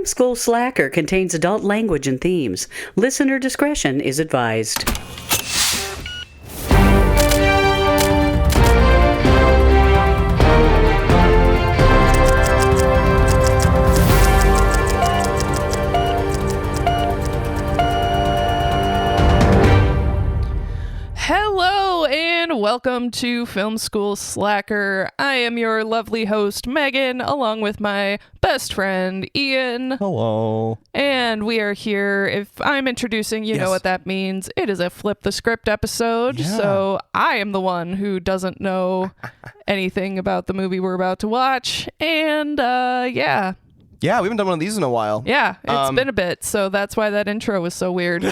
Film School Slacker contains adult language and themes. Listener discretion is advised. Hello and welcome to Film School Slacker. I am your lovely host, Megan, along with my best friend, Ian. Hello. And we are here. If I'm introducing, you know what that means. It is a flip the script episode. Yeah. So I am the one who doesn't know anything about the movie we're about to watch. And yeah, we haven't done one of these in a while. Yeah, it's been a bit. So that's why that intro was so weird.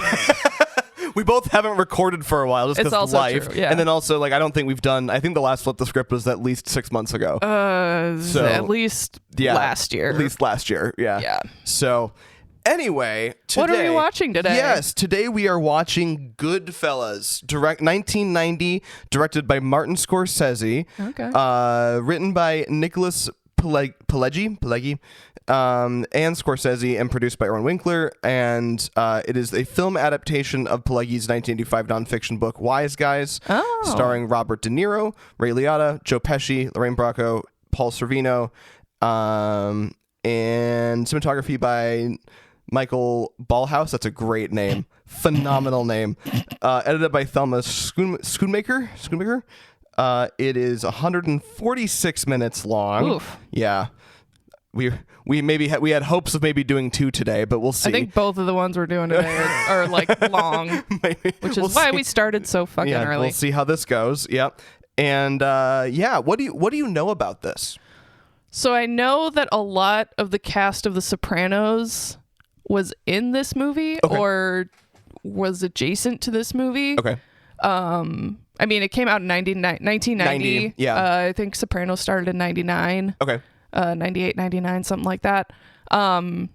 We both haven't recorded for a while just because of life. True, yeah. And then also, I don't think we've done, I think the last Flip the Script was at least 6 months ago. So, at least last year. At least last year, yeah. Yeah. So, anyway, today... What are we watching today? Yes, today we are watching GoodFellas, 1990, directed by Martin Scorsese. Okay. Written by Nicholas Pileggi, and Scorsese, and produced by Oren Winkler, and it is a film adaptation of Pileggi's 1985 nonfiction book Wise Guys, starring Robert De Niro, Ray Liotta, Joe Pesci, Lorraine Bracco, Paul Sorvino, and cinematography by Michael Ballhaus. That's a great name. Phenomenal name. Edited by Thelma Schoonmaker. It is 146 minutes long. Oof. Yeah. We had hopes of maybe doing 2 today, but we'll see. I think both of the ones we're doing today are long, Maybe. which is why we started so fucking early. We'll see how this goes. Yep. And what do you know about this? So I know that a lot of the cast of The Sopranos was in this movie or was adjacent to this movie. Okay. I mean, it came out in 1990. Yeah. I think Sopranos started in 99. Okay. 98, 99, something like that. And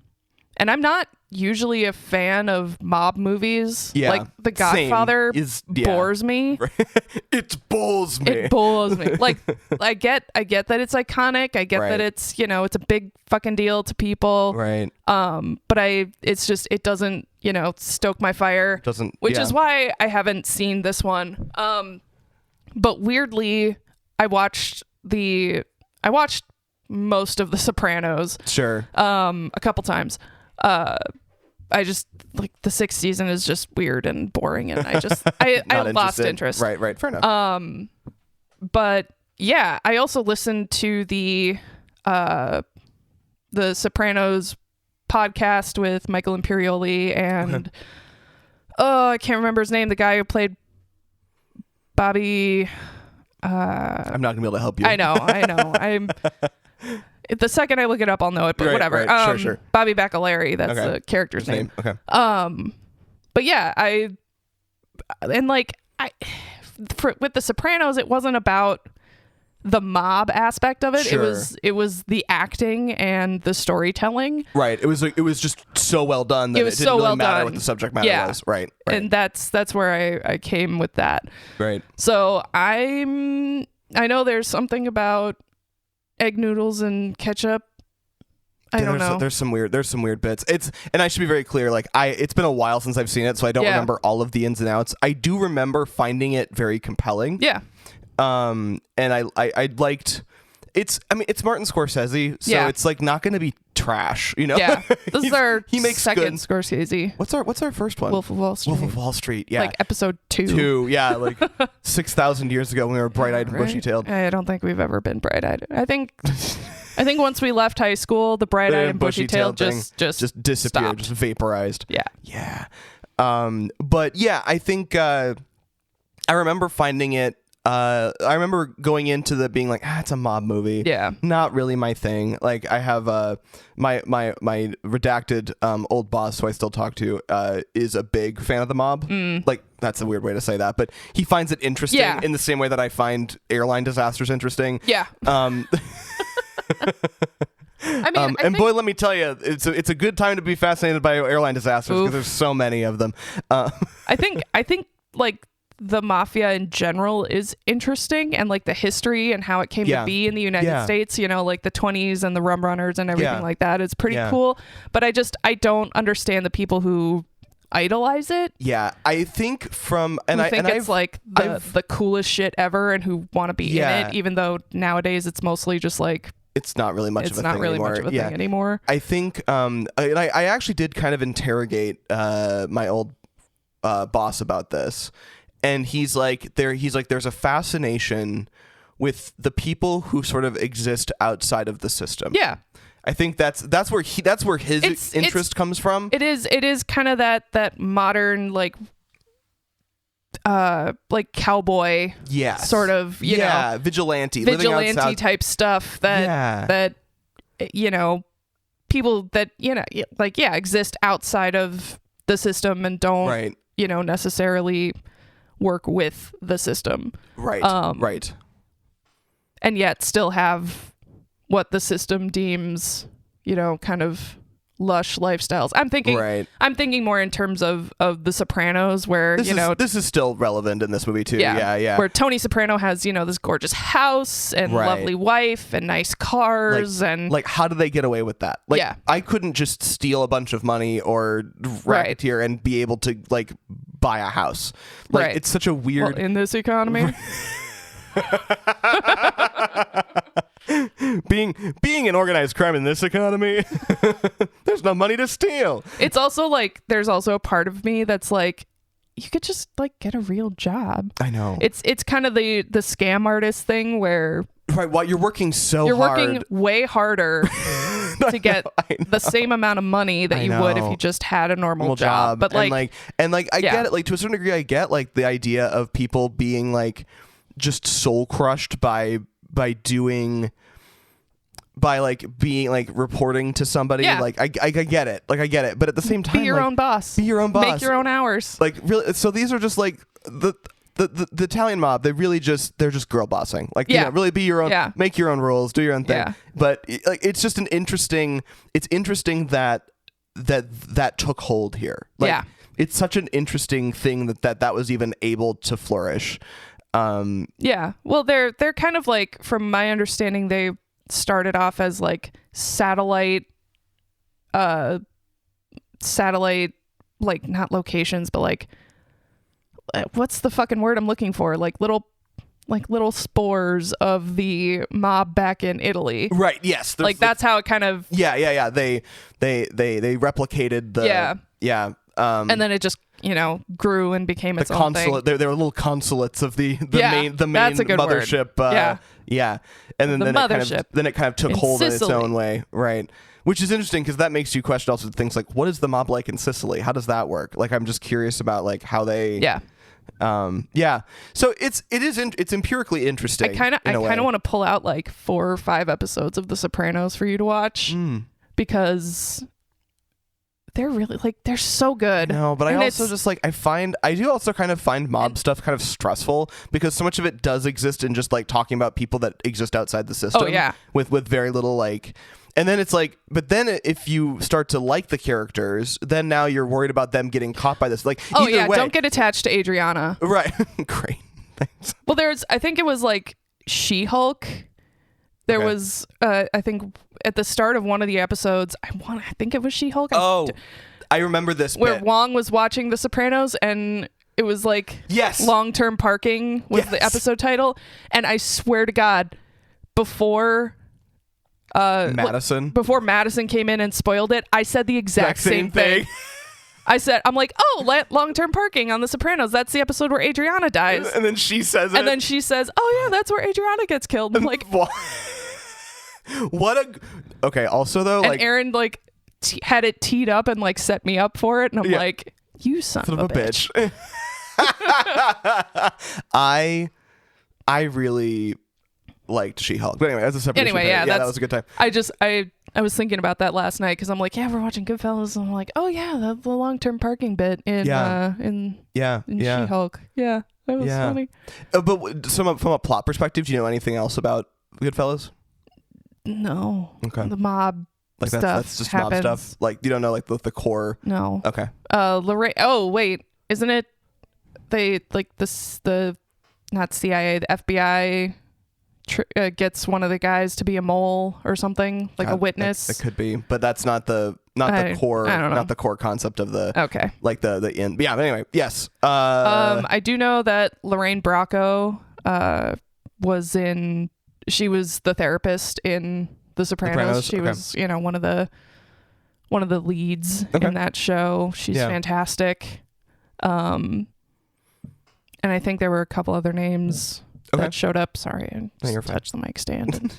I'm not usually a fan of mob movies. Yeah, like The Godfather bores me. It bores me. It bores me. Like, I get that it's iconic. I get that it's, it's a big fucking deal to people. Right. But it doesn't, stoke my fire. Which is why I haven't seen this one. But weirdly, I watched most of The Sopranos. Sure. A couple times. I just the 6th season is just weird and boring, and I lost interest. Right. Fair enough. But yeah, I also listened to the Sopranos podcast with Michael Imperioli and I can't remember his name. The guy who played Bobby. I'm not gonna be able to help you. I know. I'm. The second I look it up, I'll know it. But whatever. Right. Sure. Bobby Bacalari. That's the character's name. Okay. But yeah, with The Sopranos, it wasn't about the mob aspect of it. Sure. It was the acting and the storytelling. Right. It was just so well done that it didn't really matter what the subject matter was. Right. And that's where I came with that. Right. So I know there's something about egg noodles and ketchup. I don't know. There's some weird bits. And I should be very clear. It's been a while since I've seen it, so I don't remember all of the ins and outs. I do remember finding it very compelling. Yeah. And I liked. It's Martin Scorsese, so it's not going to be trash, Yeah. This is our he makes second good. Scorsese. What's our first one? Wolf of Wall Street. Wolf of Wall Street. Yeah. Episode 2. 2. Yeah. 6,000 years ago when we were bright-eyed and bushy-tailed. I don't think we've ever been bright-eyed. I think once we left high school, the bright-eyed and bushy-tailed just disappeared, stopped. just vaporized. Yeah. Yeah. But yeah, I think I remember finding it. I remember going into the being it's a mob movie. Yeah. Not really my thing. I have my redacted old boss who I still talk to is a big fan of the mob. That's a weird way to say that, but he finds it interesting in the same way that I find airline disasters interesting. Yeah. Boy, let me tell you, it's a good time to be fascinated by airline disasters because there's so many of them. I think the mafia in general is interesting, and like the history and how it came to be in the United States, you know, like the 20s and the rum runners and everything like that is pretty cool. But I don't understand the people who idolize it. Yeah, I think it's like the coolest shit ever and who want to be in it, even though nowadays it's mostly just like it's not really much of a thing anymore. I think I actually did kind of interrogate my old boss about this, and he's like there's a fascination with the people who sort of exist outside of the system. Yeah. I think that's where his interest comes from. It is kind of that modern like cowboy sort of you know vigilante type stuff that you know people that you know like exist outside of the system and don't you know necessarily work with the system, right, and yet still have what the system deems, you know, kind of lush lifestyles. I'm thinking more in terms of The Sopranos, where this is still relevant in this movie too. Yeah. Where Tony Soprano has, you know, this gorgeous house and lovely wife and nice cars and how do they get away with that? I couldn't just steal a bunch of money or racketeer and be able to like buy a house. It's such a weird in this economy. being an organized crime in this economy, there's no money to steal. It's also like there's also a part of me that's like you could just like get a real job. I know. It's kind of the scam artist thing where while you're working you're working way harder to get the same amount of money that you would if you just had a normal job. But I get it, like to a certain degree I get like the idea of people being like just soul crushed by being like reporting to somebody. Like I get it, but at the same time be your own boss, make your own hours, like really. So these are just like the Italian mob. They're just girl bossing, like you know, really be your own, make your own rules, do your own thing. But like it's just it's interesting that took hold here. It's such an interesting thing that was even able to flourish. Well, they're kind of like, from my understanding, they started off as like satellite like not locations, but like what's the fucking word I'm looking for? Like little spores of the mob back in Italy. Right. Yes. Like that's how it kind of. Yeah. They replicated the. And then it just, you know, grew and became its own thing. There were little consulates of the main mothership. And then it kind of took hold in its own way, right? Which is interesting because that makes you question also things like, what is the mob like in Sicily? How does that work? Like, I'm just curious about like how they. So it's empirically interesting. I kind of want to pull out like 4 or 5 episodes of The Sopranos for you to watch because they're really like they're so good. No, but I also just like I do also kind of find mob stuff kind of stressful because so much of it does exist in just like talking about people that exist outside the system. With very little like. And then it's like, but then if you start to like the characters, then now you're worried about them getting caught by this. Like, either way, don't get attached to Adriana. Right. Great. Thanks. Well, I think it was like She-Hulk. There was, I think at the start of one of the episodes, I think it was She-Hulk. I remember this where bit. Wong was watching The Sopranos and it was like, long-term parking was the episode title. And I swear to God, before Madison came in and spoiled it, I said the exact same thing. I'm like, long-term parking on The Sopranos. That's the episode where Adriana dies. And then she says it. And then she says, oh yeah, that's where Adriana gets killed. I'm like, okay. Also though, and Aaron like had it teed up and like set me up for it. And I'm like, you son of a bitch. I really liked She-Hulk. But anyway, as a separate issue, that was a good time. I was thinking about that last night because I'm like, we're watching GoodFellas, and I'm like, oh yeah, the long-term parking bit in She-Hulk. Yeah, that was funny. But from a plot perspective, do you know anything else about GoodFellas? No. Okay. The mob like stuff that's just happens. Mob stuff. Like you don't know like the core. No. Okay. Lorraine. Oh wait, isn't it they like the not CIA, the FBI gets one of the guys to be a mole or something, like a witness. It could be, but that's not the core concept of the like the end. Yeah, but anyway, yes. I do know that Lorraine Bracco she was the therapist in The Sopranos. She was, one of the leads in that show. She's fantastic. And I think there were a couple other names that showed up. Sorry, I just touched the mic stand and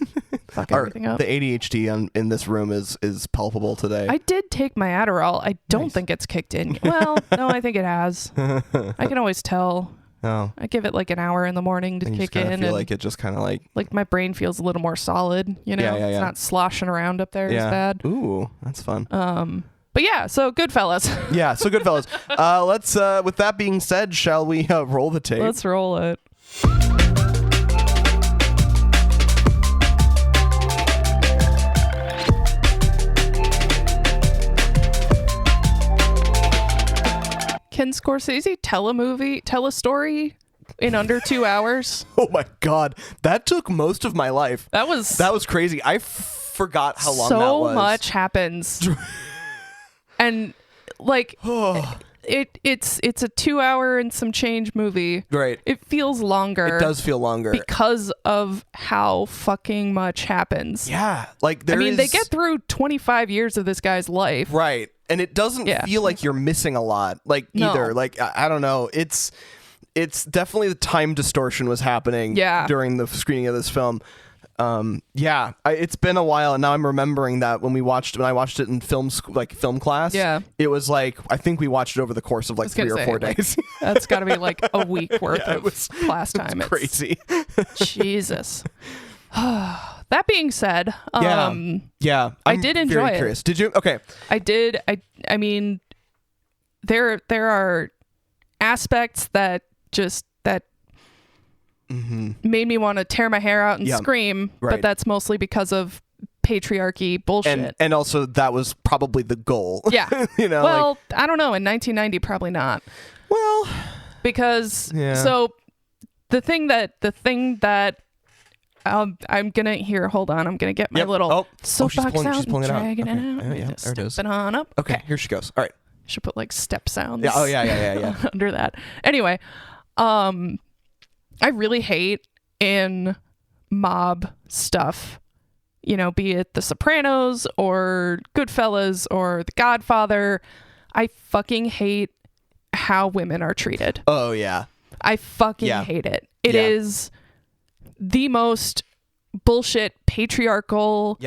fuck everything up. The ADHD in this room is palpable today. I did take my Adderall. I don't think it's kicked in. Well, no, I think it has. I can always tell. Oh. I give it like an hour in the morning to kick in. I feel like it just kind of like my brain feels a little more solid, It's not sloshing around up there as bad. Ooh, that's fun. But yeah, so Goodfellas. So Goodfellas. Let's with that being said, shall we roll the tape? Let's roll it. Can Scorsese tell a story in under 2 hours? Oh my God. That took most of my life. That was crazy. I forgot how long that was. So much happens. And like it's a 2 hour and some change movie. Right. It feels longer. It does feel longer. Because of how fucking much happens. Yeah. Like they get through 25 years of this guy's life. Right. And it doesn't feel like you're missing a lot, either. Like, I don't know. It's definitely the time distortion was happening during the screening of this film. It's been a while, and now I'm remembering that when I watched it in film class. Yeah, it was like I think we watched it over the course of 3 or 4 days. That's got to be like a week worth of class time. It's crazy. Jesus. That being said, I did enjoy very curious. Did you? Okay. I did. I mean, there are aspects that made me want to tear my hair out and scream, but that's mostly because of patriarchy bullshit. And also that was probably the goal. Yeah. Well, I don't know. In 1990, probably not. Well, because so the thing that I'm gonna hold on. I'm gonna get my little soapbox out and dragging it out. Yeah, there it is. Step it on up. Okay, here she goes. All right. Should put step sounds. Yeah. Oh yeah. Under that. Anyway, I really hate in mob stuff, be it The Sopranos or Goodfellas or The Godfather. I fucking hate how women are treated. Oh yeah. I fucking hate it. It is the most bullshit patriarchal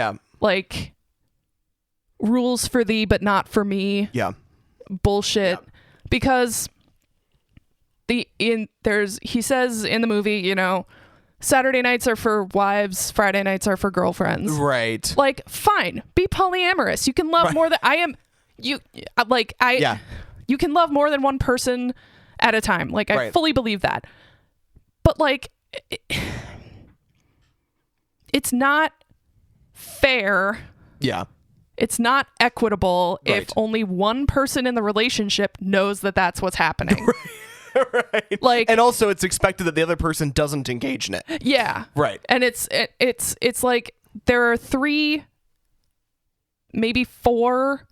rules for thee but not for me bullshit because he says in the movie, Saturday nights are for wives, Friday nights are for girlfriends. Right. Like, fine, be polyamorous. You can love more than you can love more than one person at a time. Like, I fully believe that. But it's not fair. Yeah. It's not equitable if only one person in the relationship knows that that's what's happening. Right. And also it's expected that the other person doesn't engage in it. Yeah. Right. And it's like there are 3, maybe 4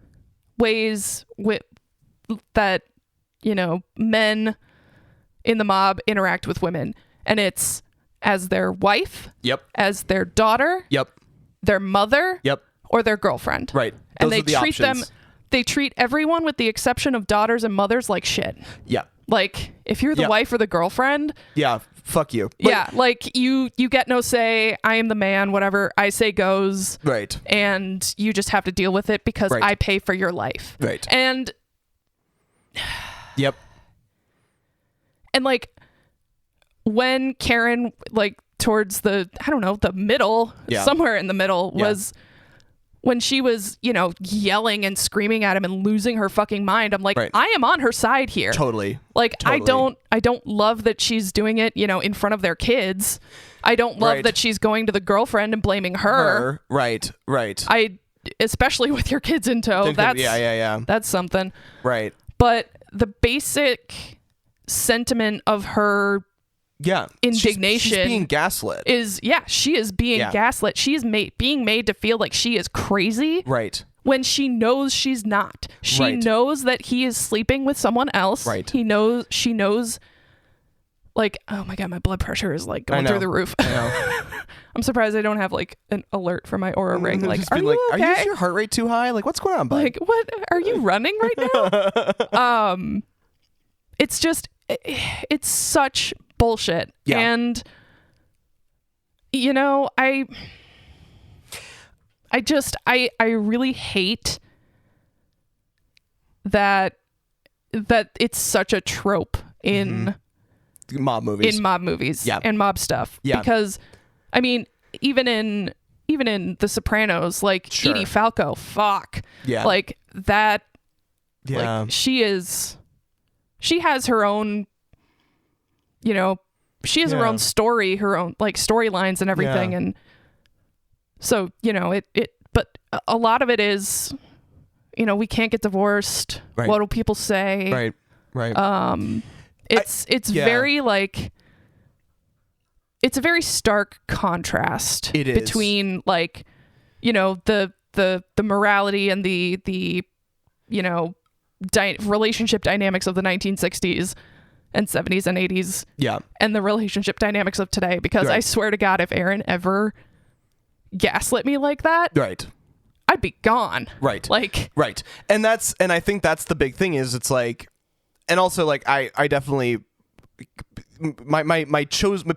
ways that men in the mob interact with women, and it's as their wife, as their daughter, their mother, or their girlfriend. Right. And they treat options. They treat everyone with the exception of daughters and mothers like shit. Yeah. Like, if you're the wife or the girlfriend, fuck you. But you get no say. I am the man, whatever I say goes. Right. And you just have to deal with it because I pay for your life. Right. And and when Karen towards the middle, somewhere in the middle was when she was, yelling and screaming at him and losing her fucking mind. I'm like, I am on her side here. Totally. I don't love that she's doing it, in front of their kids. I don't love that she's going to the girlfriend and blaming her. Right. Especially with your kids in tow. That's something. Right. But the basic sentiment of her indignation she's being gaslit. She is being gaslit. She is being made to feel like she is crazy. Right. When she knows she's not. She knows that he is sleeping with someone else. Right. She knows, like, oh my God, my blood pressure is like going through the roof. I know. I'm surprised I don't have like an alert for my Aura ring. Like, are you okay? Are your heart rate too high? Like, what's going on, bud? Like, what? Are you running right now? It's just, it's such bullshit. Yeah. And, you know, I really hate that it's such a trope in mob movies. And mob stuff. Yeah. Because, I mean, even in The Sopranos, like, Edie Falco, fuck. Yeah. Like, that, yeah. like, she has her own, you know, she has her own story, her own, like, storylines and everything. And so, you know, but a lot of it is, you know, we can't get divorced. Right. What will people say? Right. It's very, like, it's a very stark contrast between, like, you know, the morality and the you know, relationship dynamics of the 1960s and 70s and 80s. Yeah. And the relationship dynamics of today. Because I swear to God, if Aaron ever gaslit me like that, I'd be gone. Right. Like, right. And I think that's the big thing is it's like, and also like I definitely the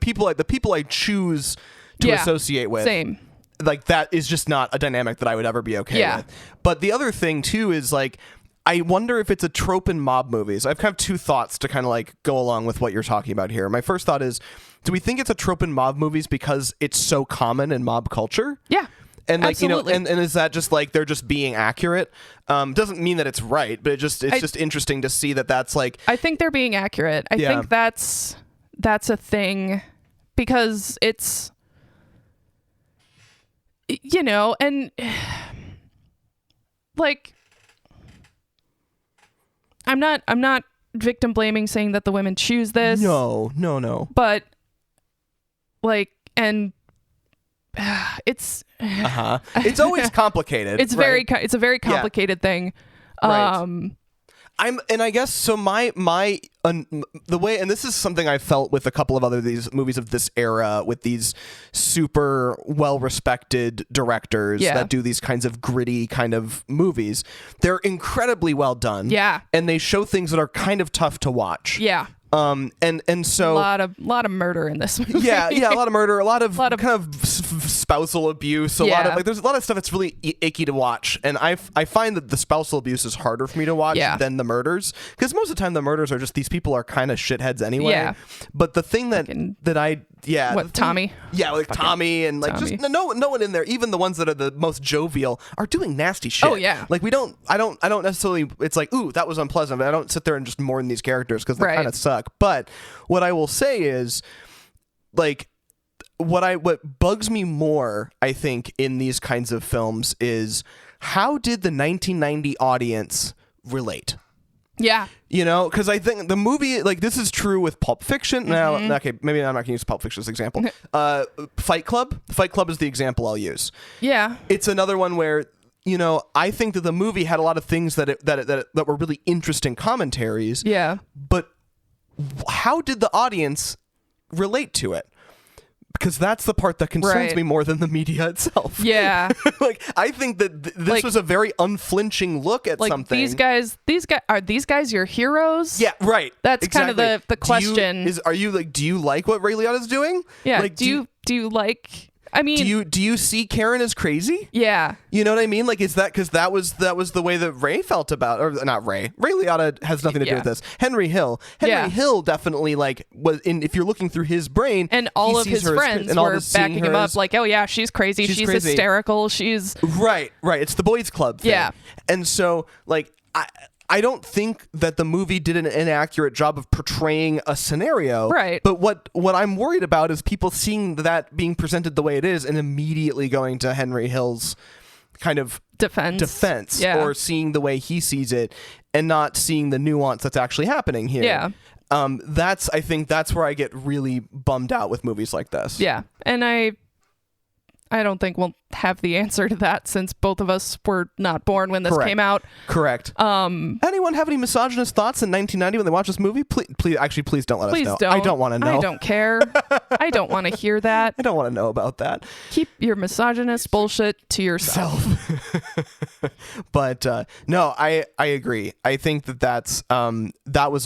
people I choose to associate with. Same. Like, that is just not a dynamic that I would ever be okay with. But the other thing too is, like, I wonder if it's a trope in mob movies. I've kind of two thoughts to kind of like go along with what you're talking about here. My first thought is, do we think it's a trope in mob movies because it's so common in mob culture? Yeah. And like, absolutely. you know, and is that just like they're just being accurate? Doesn't mean that it's right, but it's just interesting to see that that's like. I think they're being accurate. I think that's a thing because it's, you know, and like, I'm not victim blaming, saying that the women choose this. No. But like, and it's it's always complicated. It's it's a very complicated thing. Right. I guess so. The way, and this is something I felt with a couple of other these movies of this era, with these super well-respected directors that do these kinds of gritty kind of movies. They're incredibly well done. Yeah, and they show things that are kind of tough to watch. Yeah. And so a lot of murder in this movie. Yeah, a lot of murder, a lot of kind of spousal abuse, a lot of like there's a lot of stuff that's really icky to watch, and I find that the spousal abuse is harder for me to watch than the murders, because most of the time the murders are just these people are kind of shitheads anyway. Yeah. But the thing Tommy? Yeah, like Tommy and like Tommy. Just no one in there, even the ones that are the most jovial, are doing nasty shit. Oh yeah. Like I don't necessarily, it's like, ooh, that was unpleasant, but I don't sit there and just mourn these characters because they kind of suck. But what I will say is, like, what bugs me more, I think, in these kinds of films is, how did the 1990 audience relate? Yeah. You know, because I think the movie, like, this is true with Pulp Fiction. Now, okay, maybe I'm not going to use Pulp Fiction as an example. Fight Club. Fight Club is the example I'll use. Yeah. It's another one where, you know, I think that the movie had a lot of things that were really interesting commentaries. Yeah. But how did the audience relate to it? Because that's the part that concerns me more than the media itself. Yeah. Like, I think that this was a very unflinching look at something. These guys, are these guys your heroes? Yeah, right. That's kind of the question. Do you like what Ray Liotta's doing? Yeah. Like, do you like, I mean, do you see Karen as crazy? Yeah. You know what I mean? Like, is that because that was the way that Ray felt about, or not Ray Liotta has nothing to do with this. Henry Hill definitely, like, was in, if you're looking through his brain, and all of his friends were backing him up, like, oh yeah, she's crazy, she's crazy. Hysterical, she's right. It's the boys club thing. Yeah. And so, like, I don't think that the movie did an inaccurate job of portraying a scenario. Right. But what I'm worried about is people seeing that being presented the way it is and immediately going to Henry Hill's kind of defense or seeing the way he sees it and not seeing the nuance that's actually happening here. Yeah. I think that's where I get really bummed out with movies like this. Yeah. And I don't think we'll have the answer to that since both of us were not born when this came out. Correct. Anyone have any misogynist thoughts in 1990 when they watch this movie? Please don't let us know. Don't. I don't want to know. I don't care. I don't want to hear that. I don't want to know about that. Keep your misogynist bullshit to yourself. But no, I agree. I think there was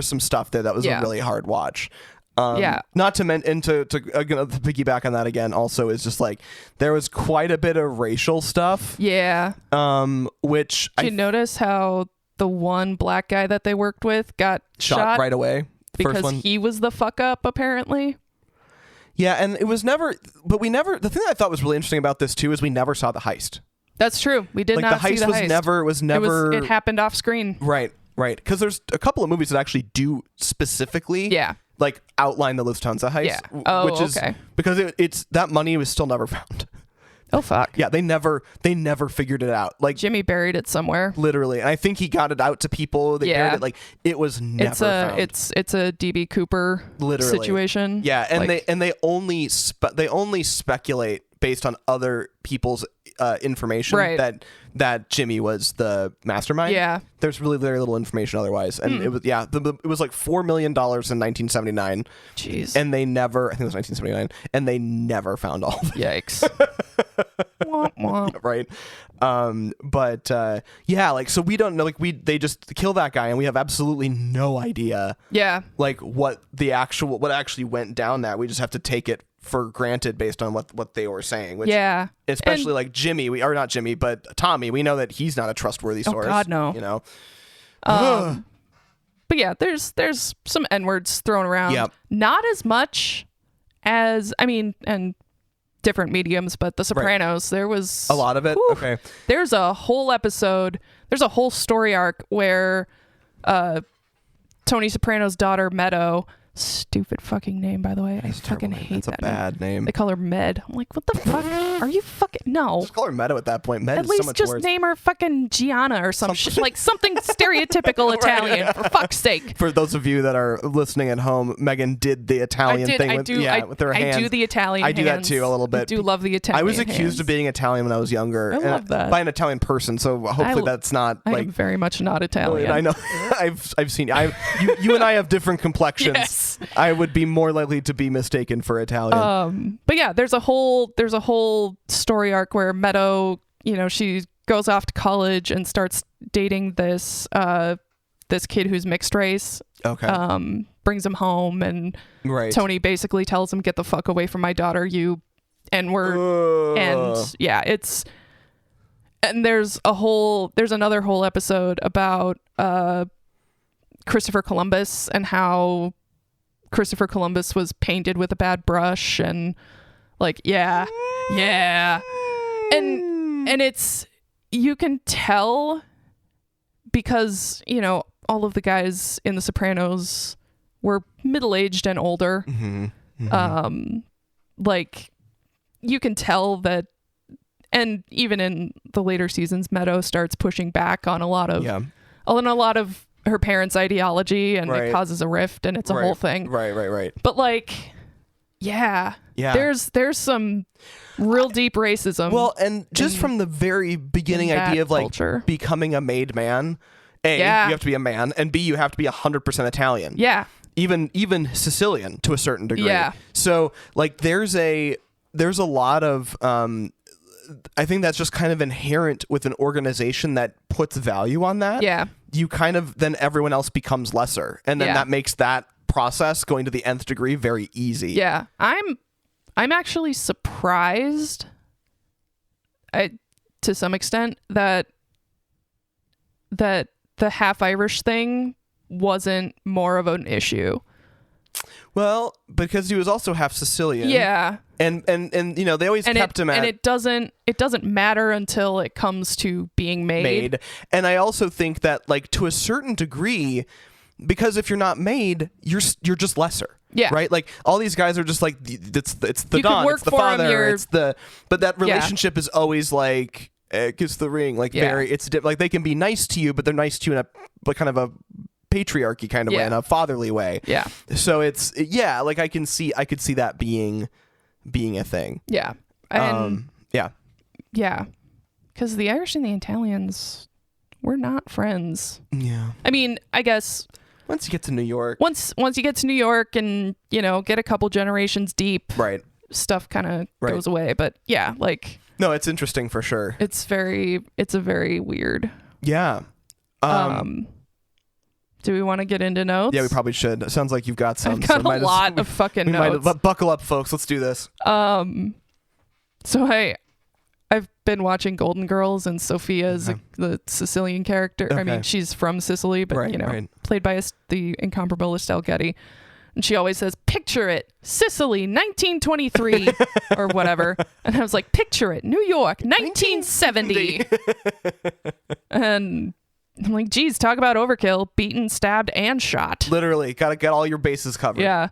some stuff there that was a really hard watch. Not to piggyback on that again, also is just like there was quite a bit of racial stuff. Yeah. Which Did you notice how the one black guy that they worked with got shot right away? Because he was the fuck up, apparently. Yeah, and it was never. But we never. The thing that I thought was really interesting about this too is we never saw the heist. That's true. We did not see the heist. Was never. It happened off screen. Right. Because there's a couple of movies that actually do specifically. Yeah. Like outline the Lufthansa heist, which is because it's that money was still never found. Oh fuck! Yeah, they never figured it out. Like Jimmy buried it somewhere, literally, and I think he got it out to people. They buried it. Like it was never found. It's a DB Cooper situation. Yeah, and they only speculate based on other people's information that Jimmy was the mastermind. Yeah, there's really very little information otherwise, and it was it was like $4 million in 1979. Jeez, and they never. I think it was 1979, and they never found all of it. Yikes. Womp womp. Right. Like so we don't know. Like they just kill that guy, and we have absolutely no idea. Yeah. Like what actually went down. That we just have to take it for granted based on what they were saying. Which, especially like Jimmy, not Jimmy, but Tommy. We know that he's not a trustworthy source. Oh God, no. You know. But yeah, there's some N-words thrown around. Yep. Not as much as and different mediums, but The Sopranos, there was a lot of it. Whew, okay. There's a whole episode. There's a whole story arc where Tony Soprano's daughter Meadow. Stupid fucking name, by the way. I fucking hate that. That's a bad name. They call her Med. I'm like, what the fuck? Are you fucking no? Just call her Meadow at that point. Med At is least so much just worse. name her fucking Gianna or some shit, like something stereotypical Italian. For fuck's sake. For those of you that are listening at home, Meghan did the Italian thing with her hands. I do the Italian. I do that too a little bit. I do love the Italian. I was accused of being Italian when I was younger. I love that. By an Italian person, so hopefully that's not I like. am very much not Italian. I know. I've seen. You and I have different complexions. Yes. I would be more likely to be mistaken for Italian. But yeah, there's a whole story arc where Meadow, she goes off to college and starts dating this kid who's mixed race. Okay. Brings him home, and Tony basically tells him, "Get the fuck away from my daughter, you N-word." And yeah, and there's another whole episode about Christopher Columbus and how Christopher Columbus was painted with a bad brush, and like and it's, you can tell because all of the guys in The Sopranos were middle-aged and older. Like you can tell that, and even in the later seasons, Meadow starts pushing back on a lot of her parents' ideology, and it causes a rift, and it's a whole thing. Right. But like, there's some real deep racism. Well, and just from the very beginning idea of like culture. Becoming a made man, you have to be a man, and B, you have to be 100% Italian. Yeah. Even Sicilian to a certain degree. Yeah. So like there's a lot of I think that's just kind of inherent with an organization that puts value on that. Yeah. You kind of, then everyone else becomes lesser. And then that makes that process going to the nth degree very easy. Yeah. I'm actually surprised to some extent that the half Irish thing wasn't more of an issue. Well, because he was also half Sicilian. Yeah. And they always kept him at... And it doesn't matter until it comes to being made. And I also think that, like, to a certain degree, because if you're not made, you're just lesser. Yeah. Right? Like, all these guys are just like, it's the you Don, work it's the for father, him, it's the... But that relationship is always like, kiss the ring. Like, very... It's like, they can be nice to you, but they're nice to you in a kind of a patriarchy kind of way, in a fatherly way. Yeah. So it's like I could see that being a thing. Yeah. And yeah. Because the Irish and the Italians were not friends. Yeah. I mean, I guess once you get to New York, once you get to New York and get a couple generations deep, right, stuff kind of goes away. But yeah, like, no, it's interesting for sure. It's a very weird. Yeah. Do we want to get into notes? Yeah, we probably should. It sounds like you've got some. I've got a lot of fucking notes. Buckle up, folks. Let's do this. So I've been watching Golden Girls, and Sophia is the Sicilian character. Okay. I mean, she's from Sicily, but played by the incomparable Estelle Getty. And she always says, "Picture it, Sicily, 1923," or whatever. And I was like, "Picture it, New York, 1970." And I'm like, geez, talk about overkill, beaten, stabbed, and shot. Literally, gotta get all your bases covered. Yeah.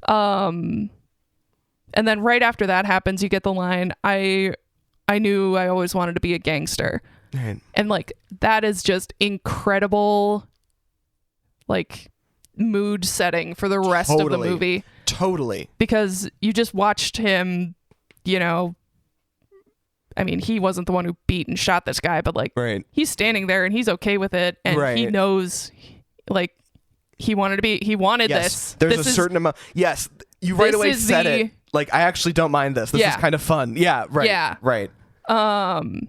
And then right after that happens, you get the line, I knew I always wanted to be a gangster. Right. And like, that is just incredible, like, mood setting for the rest of the movie. Totally. Because you just watched him, I mean, he wasn't the one who beat and shot this guy, but like, he's standing there and he's okay with it. And he knows, like, he wanted this. There's a certain amount. Yes. You right away said it. Like, I actually don't mind this. This is kind of fun. Yeah. Right. Yeah. Right. And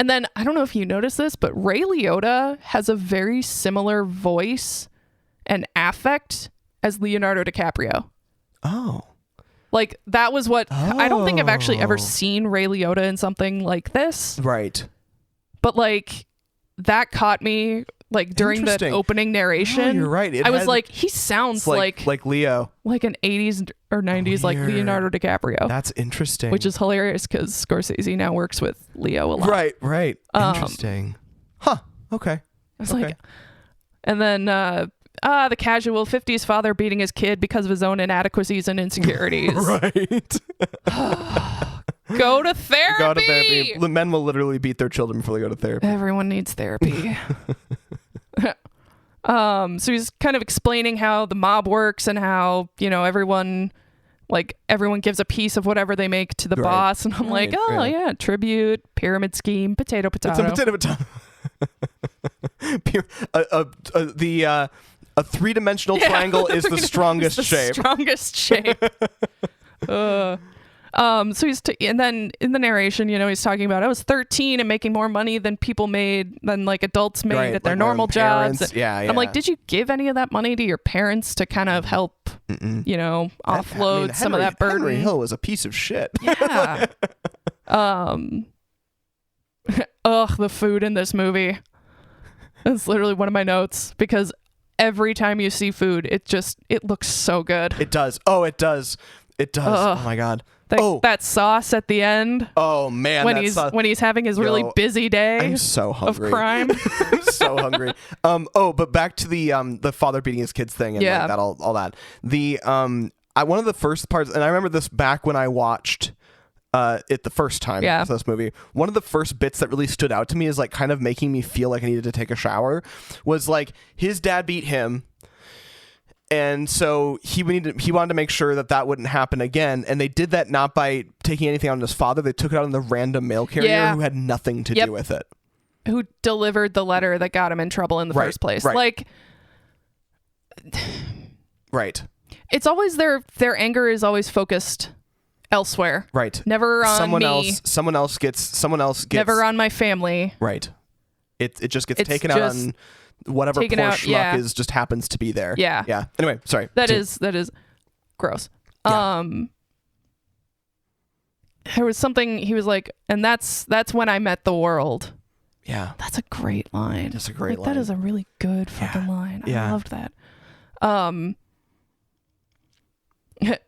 then, I don't know if you noticed this, but Ray Liotta has a very similar voice and affect as Leonardo DiCaprio. Oh. Like, that was what... I don't think I've actually ever seen Ray Liotta in something like this. Right. But, like, that caught me, like, during the opening narration. Oh, you're right. I was like, he sounds like Leo. Like an 80s or 90s, like, Leonardo DiCaprio. That's interesting. Which is hilarious, because Scorsese now works with Leo a lot. Right. Interesting. Okay. I was like... And then... the casual 50s father beating his kid because of his own inadequacies and insecurities. Right. Go to therapy. Go to therapy. The men will literally beat their children before they go to therapy. Everyone needs therapy. So he's kind of explaining how the mob works and how, everyone gives a piece of whatever they make to the boss. And I'm like, yeah, tribute, pyramid scheme, potato. It's a potato. A three-dimensional triangle is the strongest shape. Strongest shape. So he's and then in the narration, he's talking about, I was 13 and making more money than adults made at their normal jobs. Yeah. I'm like, did you give any of that money to your parents to kind of help, offload some of that burden? Henry Hill was a piece of shit. Yeah. The food in this movie. That's literally one of my notes, because every time you see food, it looks so good. It does. Oh, it does. Oh my God. That sauce at the end. Oh man. When he's having his really busy day. I'm so hungry. Of crime. I'm so hungry. But back to the father beating his kids thing and like that all that. One of the first parts, and I remember this back when I watched it the first time for this movie. One of the first bits that really stood out to me is like kind of making me feel like I needed to take a shower, was like his dad beat him, and so he wanted to make sure that wouldn't happen again, and they did that not by taking anything on his father. They took it out on the random mail carrier who had nothing to do with it, who delivered the letter that got him in trouble in the first place. Like, right, it's always their anger is always focused elsewhere. Right. Never on someone me. Someone else gets never on my family. Right. It just gets taken out on whatever poor schmuck just happens to be there. Yeah. Yeah. Anyway, sorry. That is gross. Yeah. There was something he was like, and that's when I met the world. Yeah. That's a great line. That's a great line. That is a really good fucking line. I loved that.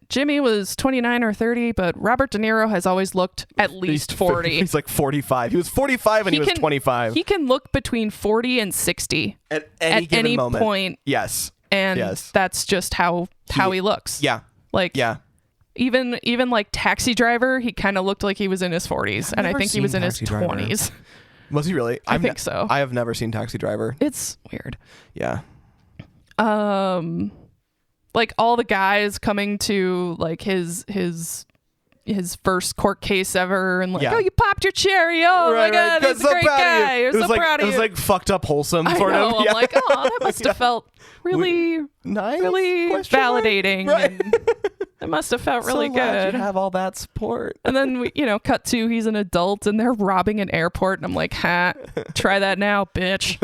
Jimmy was 29 or 30, but Robert De Niro has always looked at least 40. He's like 45. He was 45 when he was 25. He can look between 40 and 60 at any given moment. Point. Yes. And that's just how he looks. Yeah. Like, even like Taxi Driver, he kind of looked like he was in his 40s, and I think he was in his 20s. Was he really? I think so. I have never seen Taxi Driver. It's weird. Yeah. Like all the guys coming to like his first court case ever, and like, oh, you popped your cherry. Oh my God, he's a great guy. You're so proud of you. It was like fucked up wholesome sort of. Yeah. I'm like, oh, that must have felt really nice, really validating. Right. And it must have felt really so good. Glad you have all that support. And then we, cut to he's an adult and they're robbing an airport, and I'm like, ha, try that now, bitch.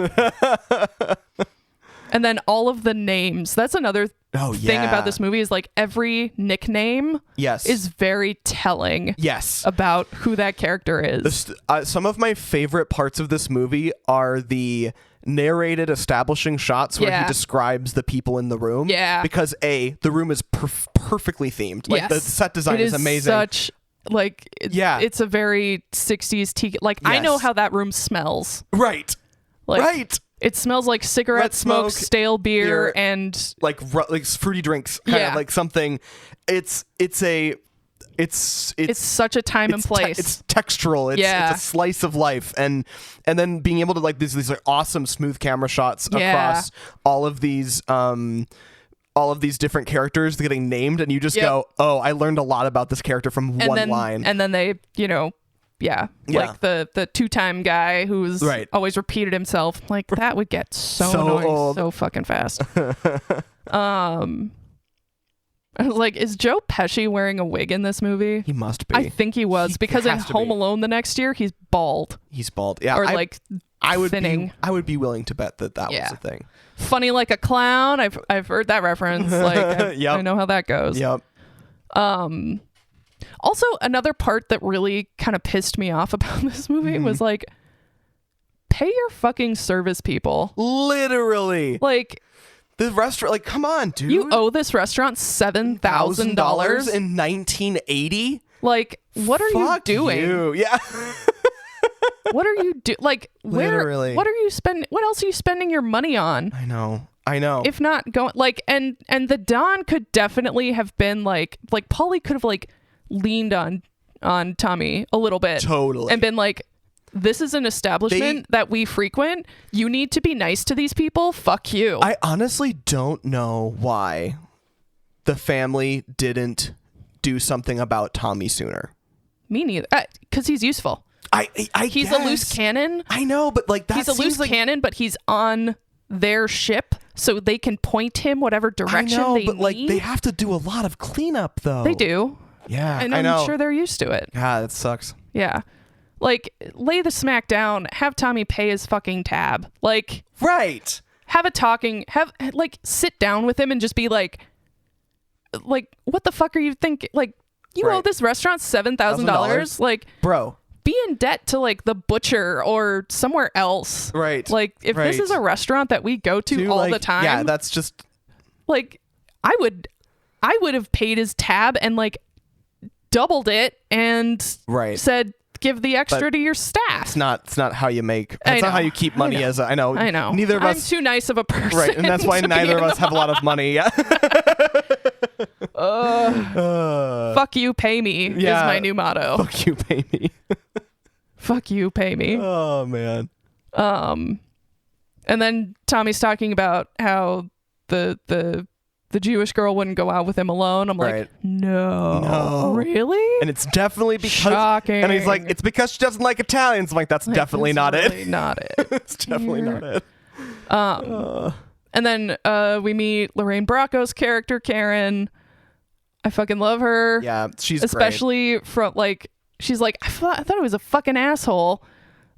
And then all of the names. That's another thing about this movie is like every nickname is very telling about who that character is. Some of my favorite parts of this movie are the narrated establishing shots where he describes the people in the room. Yeah. Because the room is perfectly themed. Like the set design is amazing. Such like it's a very 60s like I know how that room smells. Right. Like, right. It smells like cigarette smoke, stale beer, and like fruity drinks, kind of like something. It's such a time and place. It's textural. It's a slice of life, and then being able to like these like awesome smooth camera shots across all of these different characters getting named, and you just go, oh, I learned a lot about this character from one line, and then they like the two-time guy who's always repeated himself. Like that would get so annoying old. So fucking fast. I was like, is Joe Pesci wearing a wig in this movie? He must be. I think he was, because in Home Alone the next year he's bald. He's bald. Yeah. Or I would thinning. I would be willing to bet that was a thing. Funny like a clown. I've heard that reference. Like I know how that goes. Yep. Also, another part that really kind of pissed me off about this movie was like, pay your fucking service people. Literally. Like, the restaurant, like, come on, dude. You owe this restaurant $7,000 in 1980? Like, what are you doing? You. Yeah. What are you doing? Like, literally. What are you spending? What else are you spending your money on? I know. If not going, like, and the Don could definitely have been like Paulie could have like leaned on Tommy a little bit. Totally. And been like, this is an establishment that we frequent. You need to be nice to these people. Fuck you. I honestly don't know why the family didn't do something about Tommy sooner. Me neither. Because he's useful. He's guess. A loose cannon. I know, but like that he's a loose cannon, but he's on their ship, so they can point him whatever direction they need. Like they have to do a lot of cleanup, though. They do. Yeah, and I'm sure they're used to it. God, that sucks. Yeah. Like, lay the smack down, have Tommy pay his fucking tab. Like, right. Sit down with him and just be like, what the fuck are you thinking? Like, you owe this restaurant $7,000. Like, bro, be in debt to like the butcher or somewhere else. Right. Like, if this is a restaurant that we go to all the time. Yeah, that's just. Like, I would have paid his tab and like doubled it and said, give the extra to your staff. It's not how you make. That's not how you keep money. I know. Neither of us. I'm too nice of a person. Right, and that's why neither of us have a lot of money. Yeah. Fuck you, pay me is my new motto. Fuck you, pay me. Fuck you, pay me. Oh man. And then Tommy's talking about how the Jewish girl wouldn't go out with him alone. I'm like, no, really? And it's definitely because. Shocking. And he's like, it's because she doesn't like Italians. I'm like, that's definitely not really it. Not it. It's definitely not it. And then we meet Lorraine Bracco's character, Karen. I fucking love her. Yeah, she's especially great. From like, she's like, I thought it was a fucking asshole.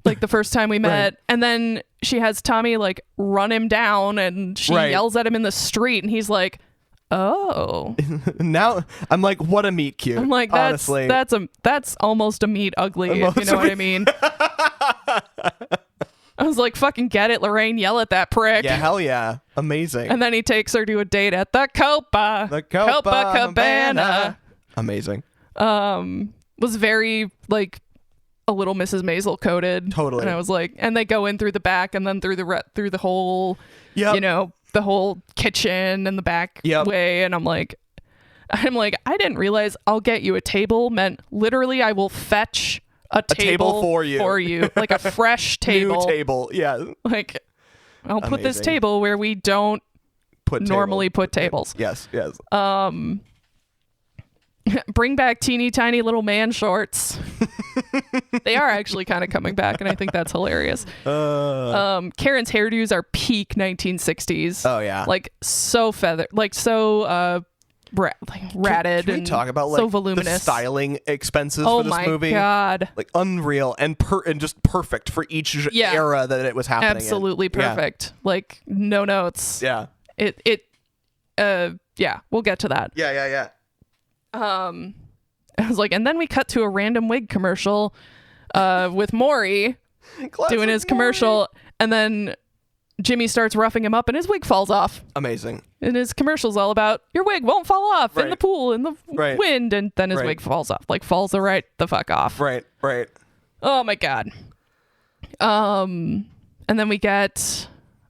Like the first time we met, and then she has Tommy like run him down, and she yells at him in the street, and he's like, "Oh." Now I'm like, what a meet cute. I'm like, honestly. that's almost a meet ugly, if you know what I mean. I was like, fucking get it, Lorraine, yell at that prick. Yeah, hell yeah. Amazing. And then he takes her to a date at the Copacabana. Amazing. Was very like a little Mrs. Maisel coded. Totally. And I was like, and they go in through the back and then through the whole, the whole kitchen and the back way. And I'm like, I didn't realize I'll get you a table meant literally I will fetch a table for you. Like a fresh table. New table, yeah. Like, I'll put this table where we don't normally put tables. Yes. Bring back teeny tiny little man shorts. They are actually kind of coming back, and I think that's hilarious. Karen's hairdos are peak 1960s. Oh yeah, like so feathered, like so ratted. Can we talk about like so voluminous the styling expenses for this movie? Oh my god, like unreal and just perfect for each era that it was happening. Absolutely perfect. Yeah. Like no notes. Yeah. Yeah, we'll get to that. Yeah. I was like, and then we cut to a random wig commercial with Maury doing his commercial, and then Jimmy starts roughing him up and his wig falls off. Amazing. And his commercial's all about your wig won't fall off in the pool in the wind, and then his wig falls off. Like falls right the fuck off. Right. Oh my god. And then we get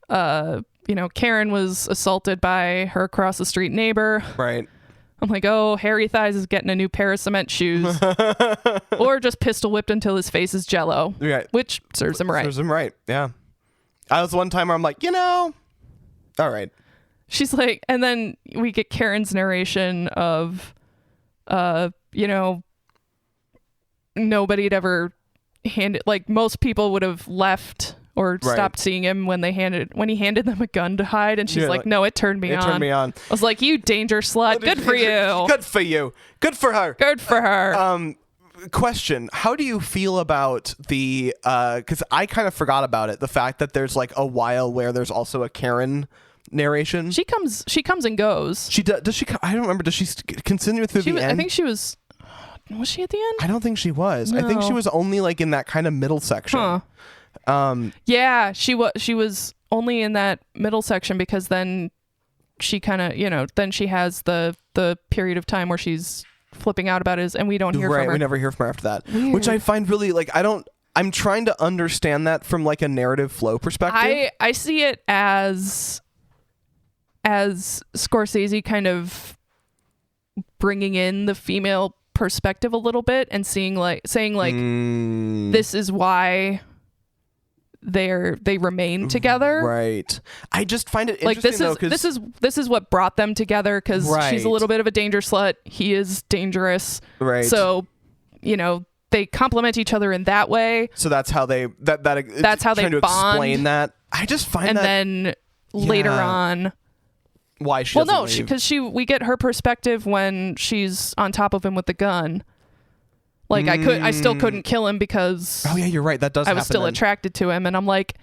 Karen was assaulted by her across the street neighbor. Right. I'm like, oh, Harry Thighs is getting a new pair of cement shoes. Or just pistol whipped until his face is jello. Right. Which serves him right. Serves him right, yeah. I was one time where I'm like, all right. She's like, and then we get Karen's narration of, nobody had ever handed, like most people would have left or stopped seeing him when he handed them a gun to hide, and she's like, no, it turned me on. It turned me on. I was like, you danger slut. Good for you. Good for you. Good for her. Good for her. Question: how do you feel about the? Because I kind of forgot about it. The fact that there's like a while where there's also a Karen narration. She comes and goes. She does. Does she? I don't remember. Does she continue through the end? I think she was. Was she at the end? I don't think she was. No. I think she was only like in that kind of middle section. Huh. Yeah, she was only in that middle section because then she kind of, then she has the period of time where she's flipping out about it, and we don't hear from her. We never hear from her after that. Weird. Which I find really I'm trying to understand that from like a narrative flow perspective. I see it as Scorsese kind of bringing in the female perspective a little bit and saying this is why they remain together. Right. I just find it interesting this is what brought them together, because she's a little bit of a danger slut. He is dangerous. Right. So, they complement each other in that way. So that's how they that's how they trying to bond. Explain that. I just find and that. And then later on, why she? Well, no, because we get her perspective when she's on top of him with the gun. Like I still couldn't kill him because oh yeah, you're right. That does. I was still attracted to him, and I'm like,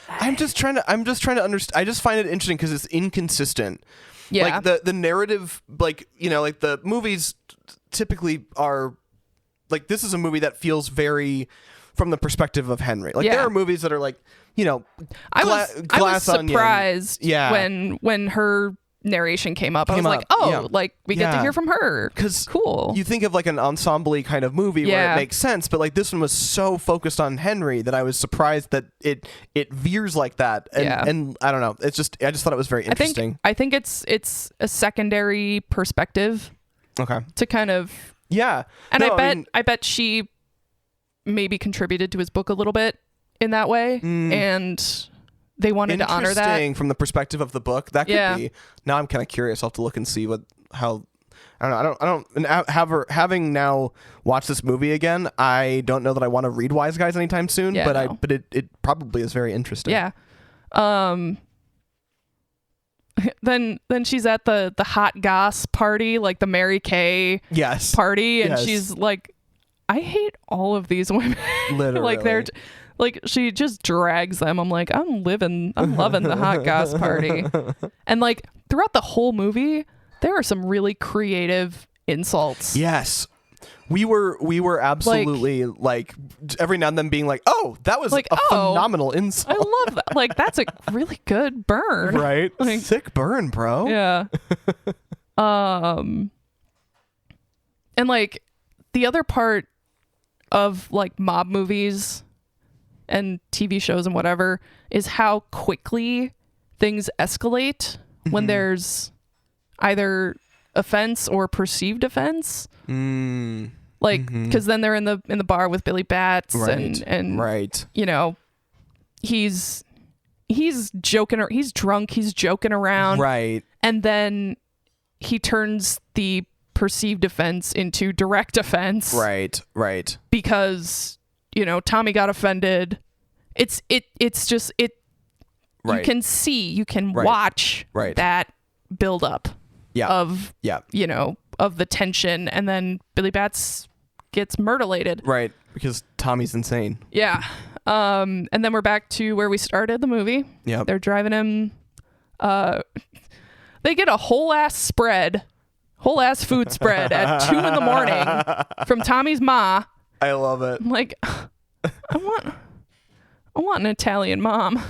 I'm just trying to understand. I just find it interesting because it's inconsistent. Yeah. Like the narrative, like like the movies typically are like, this is a movie that feels very from the perspective of Henry. Like there are movies that are like I was surprised when her narration came up. I was like, like we get to hear from her. Because cool. You think of like an ensemble kind of movie where it makes sense, but like this one was so focused on Henry that I was surprised that it veers like that. And I don't know. It's just I just thought it was very interesting. I think it's a secondary perspective. Okay. To kind of And I bet she maybe contributed to his book a little bit in that way, and they wanted to honor that. Interesting from the perspective of the book. That could be. Now I'm kind of curious. I'll have to look and see how. I don't. And having now watched this movie again, I don't know that I want to read Wise Guys anytime soon. Yeah, but it probably is very interesting. Yeah. Then she's at the hot goss party, like the Mary Kay party, and she's like, I hate all of these women. Literally. Like they're like, she just drags them. I'm like, I'm loving the hot goss party. And like throughout the whole movie, there are some really creative insults. Yes. We were absolutely like every now and then being like, oh, that was like a phenomenal insult. I love that. Like, that's a really good burn. Right. Like, sick burn, bro. Yeah. And like the other part of like mob movies and TV shows and whatever is how quickly things escalate when there's either offense or perceived offense. Like, because then they're in the bar with Billy Batts, and right, you know, he's joking, he's drunk, he's joking around, right, and then he turns the perceived offense into direct offense, right, because you know Tommy got offended. It's just you can watch that build up of you know, of the tension, and then Billy Batts gets murderlated, right, because Tommy's insane. Yeah. And then we're back to where we started the movie. Yeah, they're driving him. They get a whole ass food spread at 2 a.m. from Tommy's ma. I love it. I'm like, I want an Italian mom.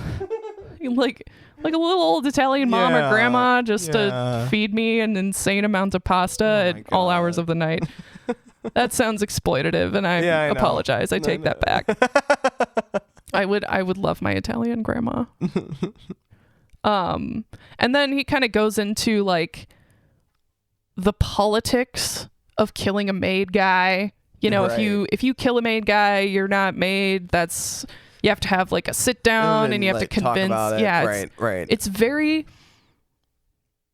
like a little old Italian mom or grandma just to feed me an insane amount of pasta at all hours of the night. That sounds exploitative, and I apologize. I take that back. I would love my Italian grandma. And then he kind of goes into like the politics of killing a maid guy. You know, if you kill a maid guy, you're not maid. You have to have like a sit down, and you have to convince. Yeah, right.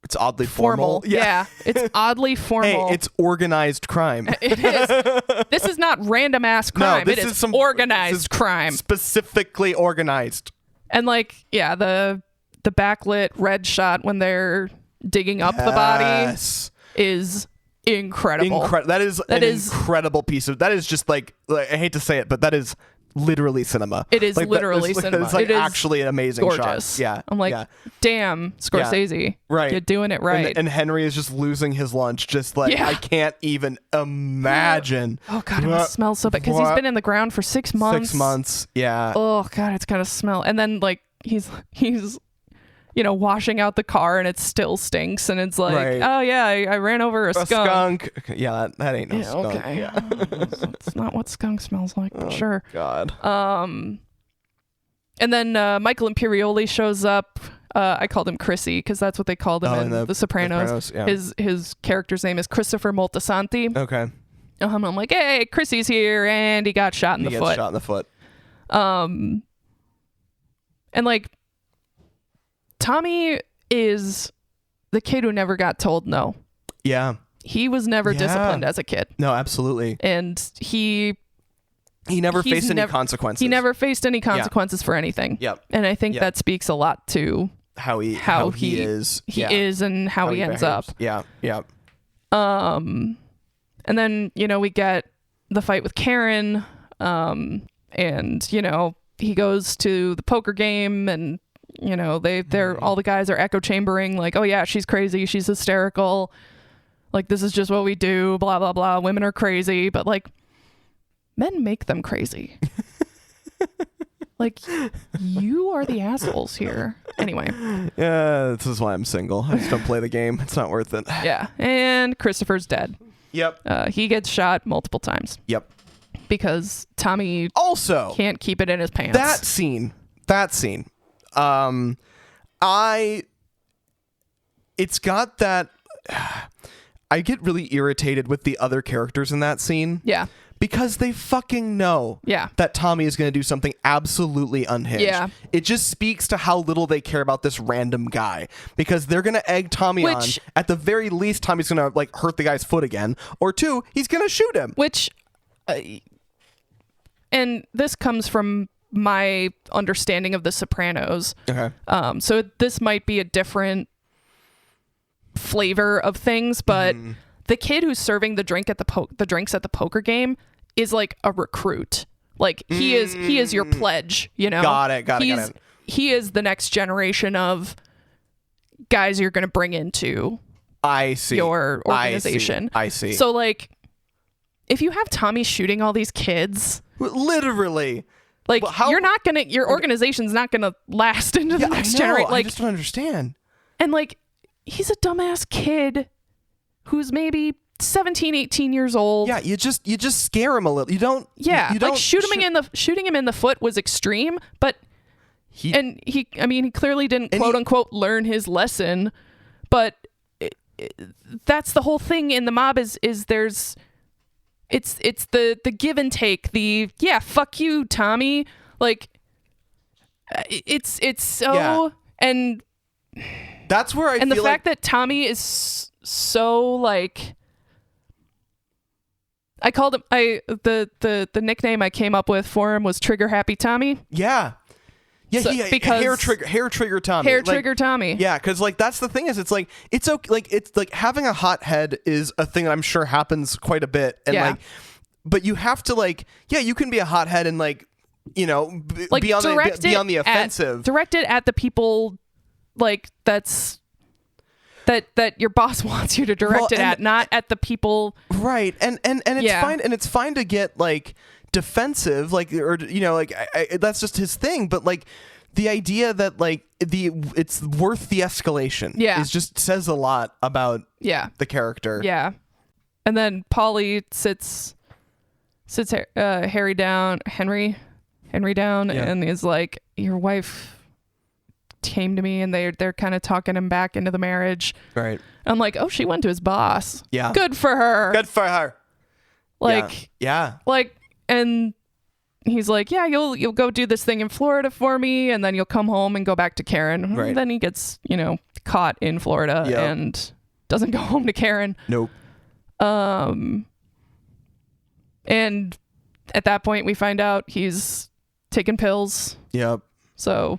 It's oddly formal. Yeah, it's oddly formal. Hey, it's organized crime. It is. This is not random ass crime. No, it is organized crime. Specifically organized. And like, yeah, the backlit red shot when they're digging up the body is incredible. That is an incredible piece of. That is just like I hate to say it, but that is literally cinema. It is like, literally cinema. It's like it is actually an amazing gorgeous. shot. Yeah. I'm like, damn, Scorsese. Yeah. Right. You're doing it right. And Henry is just losing his lunch. Just like, I can't even imagine. Oh, God, it must smell so bad. Because he's been in the ground for 6 months. 6 months. Yeah. Oh, God, it's going to smell. And then, like, he's you know, washing out the car, and it still stinks, and it's like, oh yeah, I ran over a skunk. Yeah, that ain't no skunk. Okay. Yeah. It's not what skunk smells like, but sure. God. And then Michael Imperioli shows up. I called him Chrissy because that's what they called him in The Sopranos. Yeah. His character's name is Christopher Moltisanti. Okay. I'm like, hey, Chrissy's here, and he got shot in the foot. Shot in the foot. And like, Tommy is the kid who never got told no. Yeah. He was never disciplined as a kid. No, absolutely. And he never faced any consequences. He never faced any consequences for anything. Yep. And I think that speaks a lot to how he is. He is and how he ends up. Yeah. Yeah. And then, you know, we get the fight with Karen. And, you know, he goes to the poker game, and you know, they're all the guys are echo chambering like, oh yeah, she's crazy, she's hysterical, like this is just what we do, blah blah blah, women are crazy, but like men make them crazy. Like, you are the assholes here. Anyway. Yeah, this is why I'm single. I just don't play the game. It's not worth it. Yeah. And Christopher's dead. Yep. He gets shot multiple times. Yep. Because Tommy also can't keep it in his pants. That scene. It's got that. I get really irritated with the other characters in that scene. Yeah. Because they fucking know that Tommy is going to do something absolutely unhinged. Yeah. It just speaks to how little they care about this random guy. Because they're going to egg Tommy on. At the very least, Tommy's going to like hurt the guy's foot again. Or 2, he's going to shoot him. Which, and this comes from my understanding of The Sopranos. Okay. So this might be a different flavor of things, but the kid who's serving the drinks at the poker game is like a recruit. Like he is your pledge, you know. Got it. He is the next generation of guys you're going to bring into your organization. I see. So like, if you have Tommy shooting all these kids, literally, like your organization's not gonna last into the next generation. Like, I just don't understand. And like, he's a dumbass kid who's maybe 17, 18 years old. Yeah, you just scare him a little. You don't. Yeah, you don't like shooting him in the foot was extreme, but he clearly didn't quote unquote learn his lesson. But that's the whole thing in the mob is there's it's the give and take, the fuck you, Tommy, like it's so and that's where and the fact that Tommy is so like, I called him, the nickname I came up with for him was Trigger Happy Tommy. Yeah. Yeah, so, because hair trigger Tommy. Trigger Tommy. Yeah, because like that's the thing is it's like it's okay, like it's like having a hot head is a thing that I'm sure happens quite a bit, and like, but you have to like, you can be a hot head and like, you know, like be on the offensive. Direct it at the people like that your boss wants you to direct it at, not at the people. Right, and it's fine, and it's fine to get like defensive, like, or you know, like that's just his thing, but like the idea that like it's worth the escalation is just says a lot about the character. And then Polly sits Henry down and is like, your wife came to me, and they're kind of talking him back into the marriage. Right. I'm like, oh, she went to his boss. Yeah. Good for her. Like, like, and he's like, yeah, you'll go do this thing in Florida for me, and then you'll come home and go back to Karen. Right. And then he gets, you know, caught in Florida and doesn't go home to Karen. Nope. And at that point we find out he's taking pills. Yep. So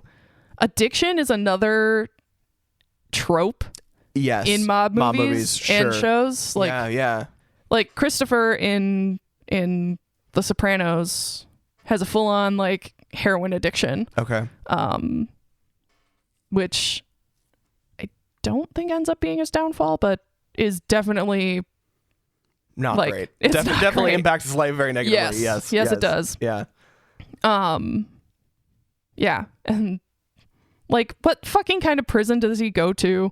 addiction is another trope. Yes. In mob movies and shows. Like, like Christopher in The Sopranos has a full-on like heroin addiction. Okay. Which I don't think ends up being his downfall, but is definitely not like, great. It's definitely great. Impacts his life very negatively. Yes, it does. Yeah. Yeah, and like, what fucking kind of prison does he go to?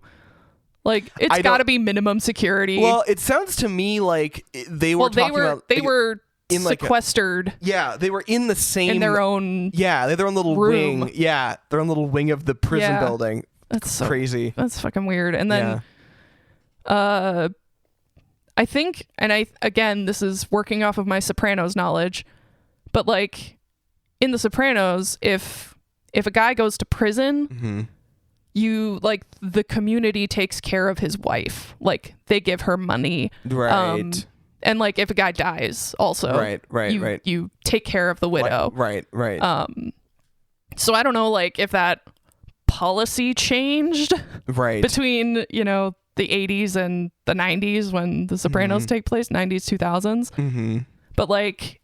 Like, it's got to be minimum security. Well, it sounds to me like they were in sequestered. They were in the same in their own their own little room. wing. Yeah, their own little wing of the prison building. That's so crazy. That's fucking weird. And then I think, and again, this is working off of my Sopranos knowledge, but like in The Sopranos, if a guy goes to prison, you like the community takes care of his wife. Like they give her money. Right. And like if a guy dies also. Right. You take care of the widow. Right. So I don't know like if that policy changed between, you know, the 80s and the 90s when The Sopranos take place, 90s, 2000s. But like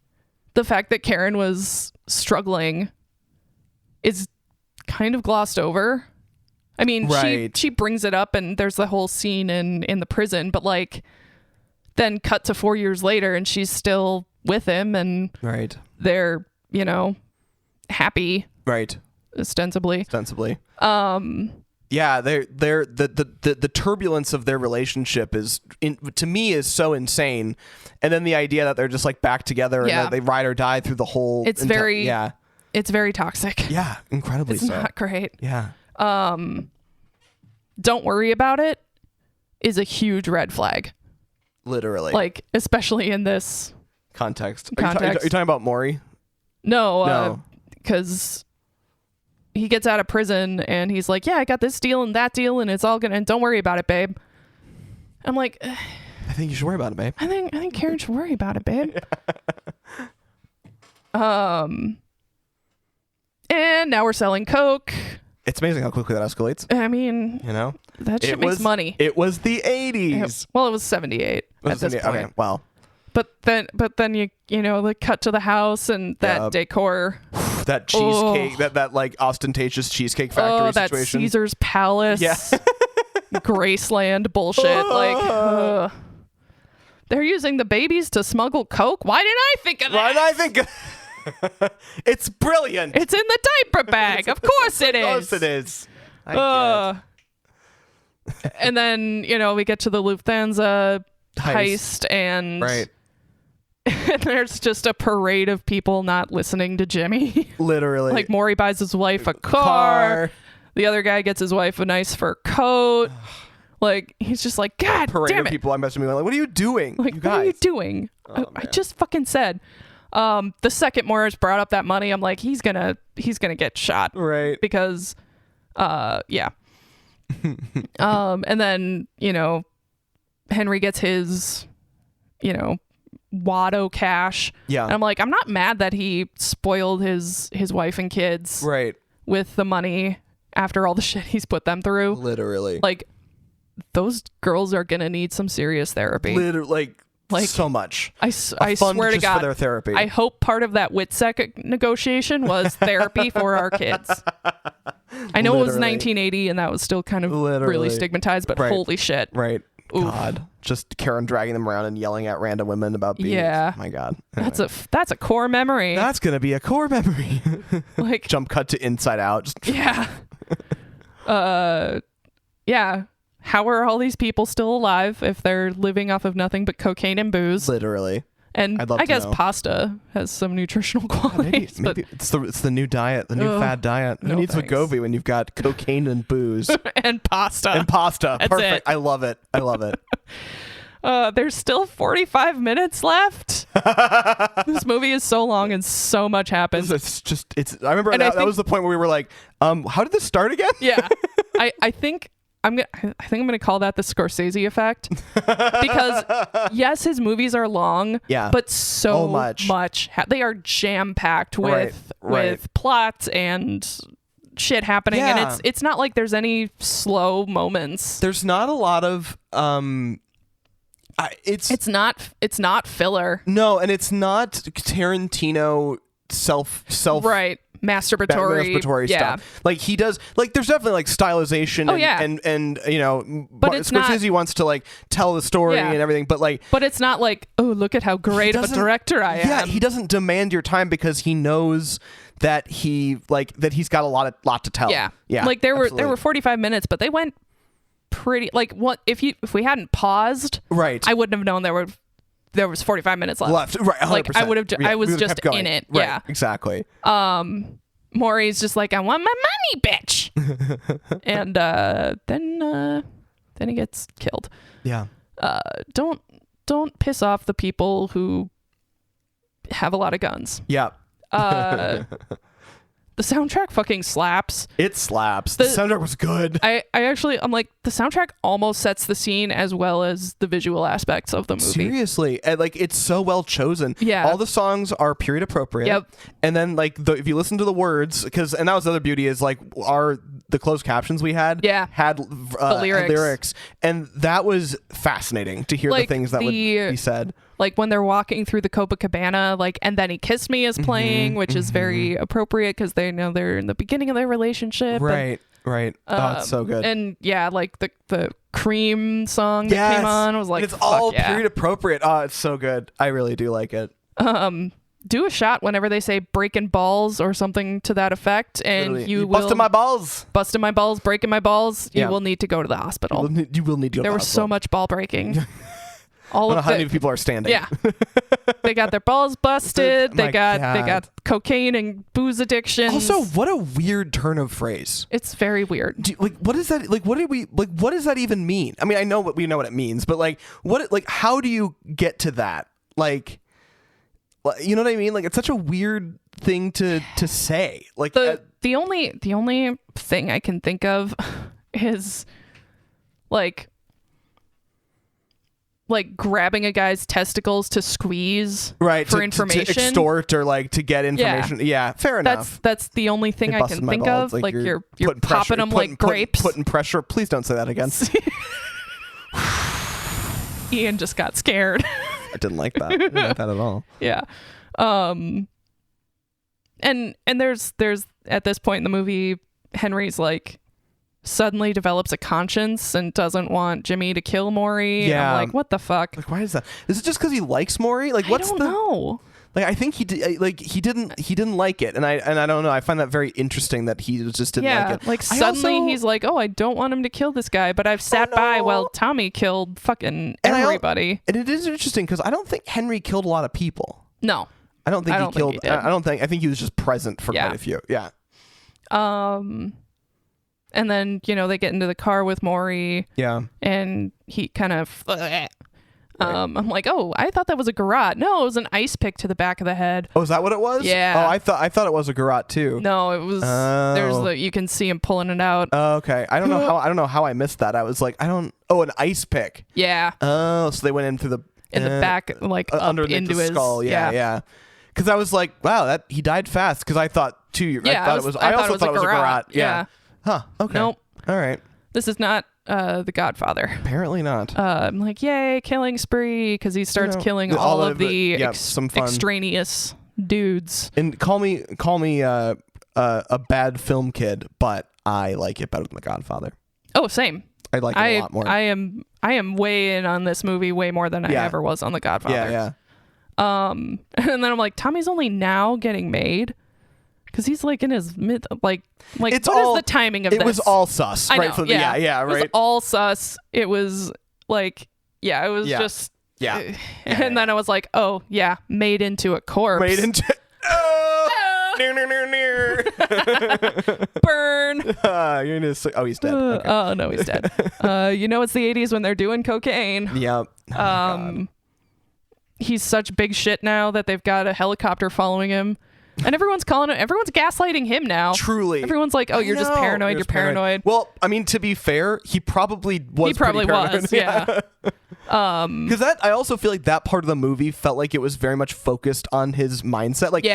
the fact that Karen was struggling is kind of glossed over. I mean, she brings it up and there's the whole scene in the prison, but like then cut to 4 years later and she's still with him and they're, you know, happy. Ostensibly. Yeah, they're the turbulence of their relationship is to me is so insane, and then the idea that they're just like back together and that they ride or die through the whole. It's it's very toxic. Yeah, incredibly. It's not great. Yeah. Don't worry about it is a huge red flag. Literally. Like especially in this context. Are you talking about Maury? No. Because he gets out of prison and he's like, yeah, I got this deal and that deal and it's all gonna, and don't worry about it, babe. I'm like, I think you should worry about it, babe. I think Karen should worry about it, babe. And now we're selling coke. It's amazing how quickly that escalates. I mean, you know, that shit makes money. It was the 80s. Well, it was 78 at this point. Okay, well. But then you know, the cut to the house and that decor. That cheesecake, that like ostentatious Cheesecake Factory situation. That Caesar's Palace. Yeah. Graceland bullshit. Like, they're using the babies to smuggle coke? Why didn't I think of that? It's brilliant. It's in the diaper bag. Of course it is. Of course it is. I get. And then, you know, we get to the Lufthansa heist and and there's just a parade of people not listening to Jimmy. Literally. Like Maury buys his wife a car. The other guy gets his wife a nice fur coat. Like, he's just like, God damn it. People I'm messaging me like, what are you doing? Like, you guys? what are you doing? I just fucking said. The second Morris brought up that money, I'm like, he's gonna get shot. Right. Because, yeah. And then, Henry gets his, Watto cash. Yeah. And I'm like, I'm not mad that he spoiled his wife and kids. Right. With the money after all the shit he's put them through. Literally. Like, those girls are gonna need some serious therapy. Literally, like so much. I swear to God, for their therapy. I hope part of that WITSEC negotiation was therapy for our kids. I know it was 1980 and that was still kind of really stigmatized, but holy shit. Right. Oof. God. Just Karen dragging them around and yelling at random women about being. Yeah. Oh my God. Anyway. That's a core memory. That's gonna be a core memory. Like, jump cut to Inside Out. Just yeah. Yeah. How are all these people still alive if they're living off of nothing but cocaine and booze? Literally. And I guess pasta has some nutritional qualities. Maybe it's the new diet, the new fad diet. Who needs Wegovy when you've got cocaine and booze? And pasta. That's Perfect. It. I love it. There's still 45 minutes left. This movie is so long and so much happens. I remember that was the point where we were like, how did this start again? Yeah. I think I'm gonna call that the Scorsese effect, because yes, his movies are long, but so much they are jam packed with plot and shit happening, and it's not like there's any slow moments. There's not a lot of it's not filler. No, and it's not Tarantino self right. Masturbatory stuff. Like he does, like there's definitely like stylization and but Scorsese wants to like tell the story and everything, but it's not like, oh, look at how great of a director I am. Yeah, he doesn't demand your time because he knows that he's got a lot to tell. Yeah. Yeah. Like there were 45 minutes, but they went pretty, like, what if we hadn't paused, right, I wouldn't have known there was 45 minutes left. Right, 100%. Like I was just in it. Right, yeah, exactly. Maury's just like, I want my money, bitch. And then he gets killed. Yeah. Don't piss off the people who have a lot of guns. Yeah. The soundtrack fucking slaps. It slaps. The soundtrack was good. I'm like, the soundtrack almost sets the scene as well as the visual aspects of the movie. Seriously. And like, it's so well chosen. Yeah. All the songs are period appropriate. Yep. And then like if you listen to the words, and that was the other beauty is like the closed captions we had had the lyrics. And that was fascinating to hear the things that would be said. Like when they're walking through the Copacabana, like, and then He Kissed Me is playing, which is very appropriate because they know they're in the beginning of their relationship. Right, right. Oh, it's so good. And yeah, like the Cream song that came on was like, and it's all period appropriate. Oh, it's so good. I really do like it. Do a shot whenever they say breaking balls or something to that effect, and literally, you will busting my balls, breaking my balls. You will need to go to the hospital. You will need to go to the hospital. There was so much ball breaking. I don't know how many people are standing. Yeah. They got their balls busted. They got cocaine and booze addictions. Also, what a weird turn of phrase. It's very weird. What is that? Like, what does that even mean? I mean, we know what it means, but how do you get to that? Like, you know what I mean? Like, it's such a weird thing to say. Like, the only thing I can think of is like grabbing a guy's testicles to squeeze for information, to extort or like to get information. Yeah, fair enough. That's the only thing I can think of. Like you're popping them like grapes, putting pressure. Please don't say that again. Ian just got scared. I didn't like that. I didn't like that at all. Yeah. And there's at this point in the movie, Henry's like suddenly develops a conscience and doesn't want Jimmy to kill Maury. Yeah. I'm like, what the fuck? Like, why is that? Is it just because he likes Maury? Like, I don't know. Like, I think he didn't like it, and I don't know. I find that very interesting that he just didn't like it. Like suddenly he's like, oh, I don't want him to kill this guy, but I've sat by while Tommy killed fucking everybody. And it is interesting because I don't think Henry killed a lot of people. No, I don't think he killed. He did. I think he was just present for quite a few. Yeah. And then, they get into the car with Maury. Yeah. And he kind of... I'm like, oh, I thought that was a garrote. No, it was an ice pick to the back of the head. Oh, is that what it was? Yeah. Oh, I thought it was a garrote too. No, it was. You can see him pulling it out. Oh, okay. I don't know how I missed that. I was like, an ice pick. Yeah. Oh, so they went in through the back, like underneath into the his skull. Yeah. Because I was like, wow, that he died fast. Because I thought too. Yeah, I also thought it was a garrote. Yeah. Huh. Okay. Nope. All right. This is not The Godfather. Apparently not. I'm like, yay, killing spree, because he starts killing all of the extraneous dudes. And call me a bad film kid, but I like it better than The Godfather. Oh, same. I like it a lot more. I am way in on this movie way more than I ever was on The Godfather. Yeah. And then I'm like, Tommy's only now getting made. Because he's like in his mid, like what is the timing of this? It was all sus, right? Know, yeah, right. It was all sus. It was like, it was just, And then I was like, oh yeah, made into a corpse. Made into. Burn. You're gonna. Oh, he's dead. Okay. Oh no, he's dead. It's the 80s when they're doing cocaine. Yep. He's such big shit now that they've got a helicopter following him. And everyone's gaslighting him now. Truly. Everyone's like, oh, you're just paranoid. You're paranoid. Well, I mean, to be fair, he probably was. He probably was, yeah. Because I also feel like that part of the movie felt like it was very much focused on his mindset. Like,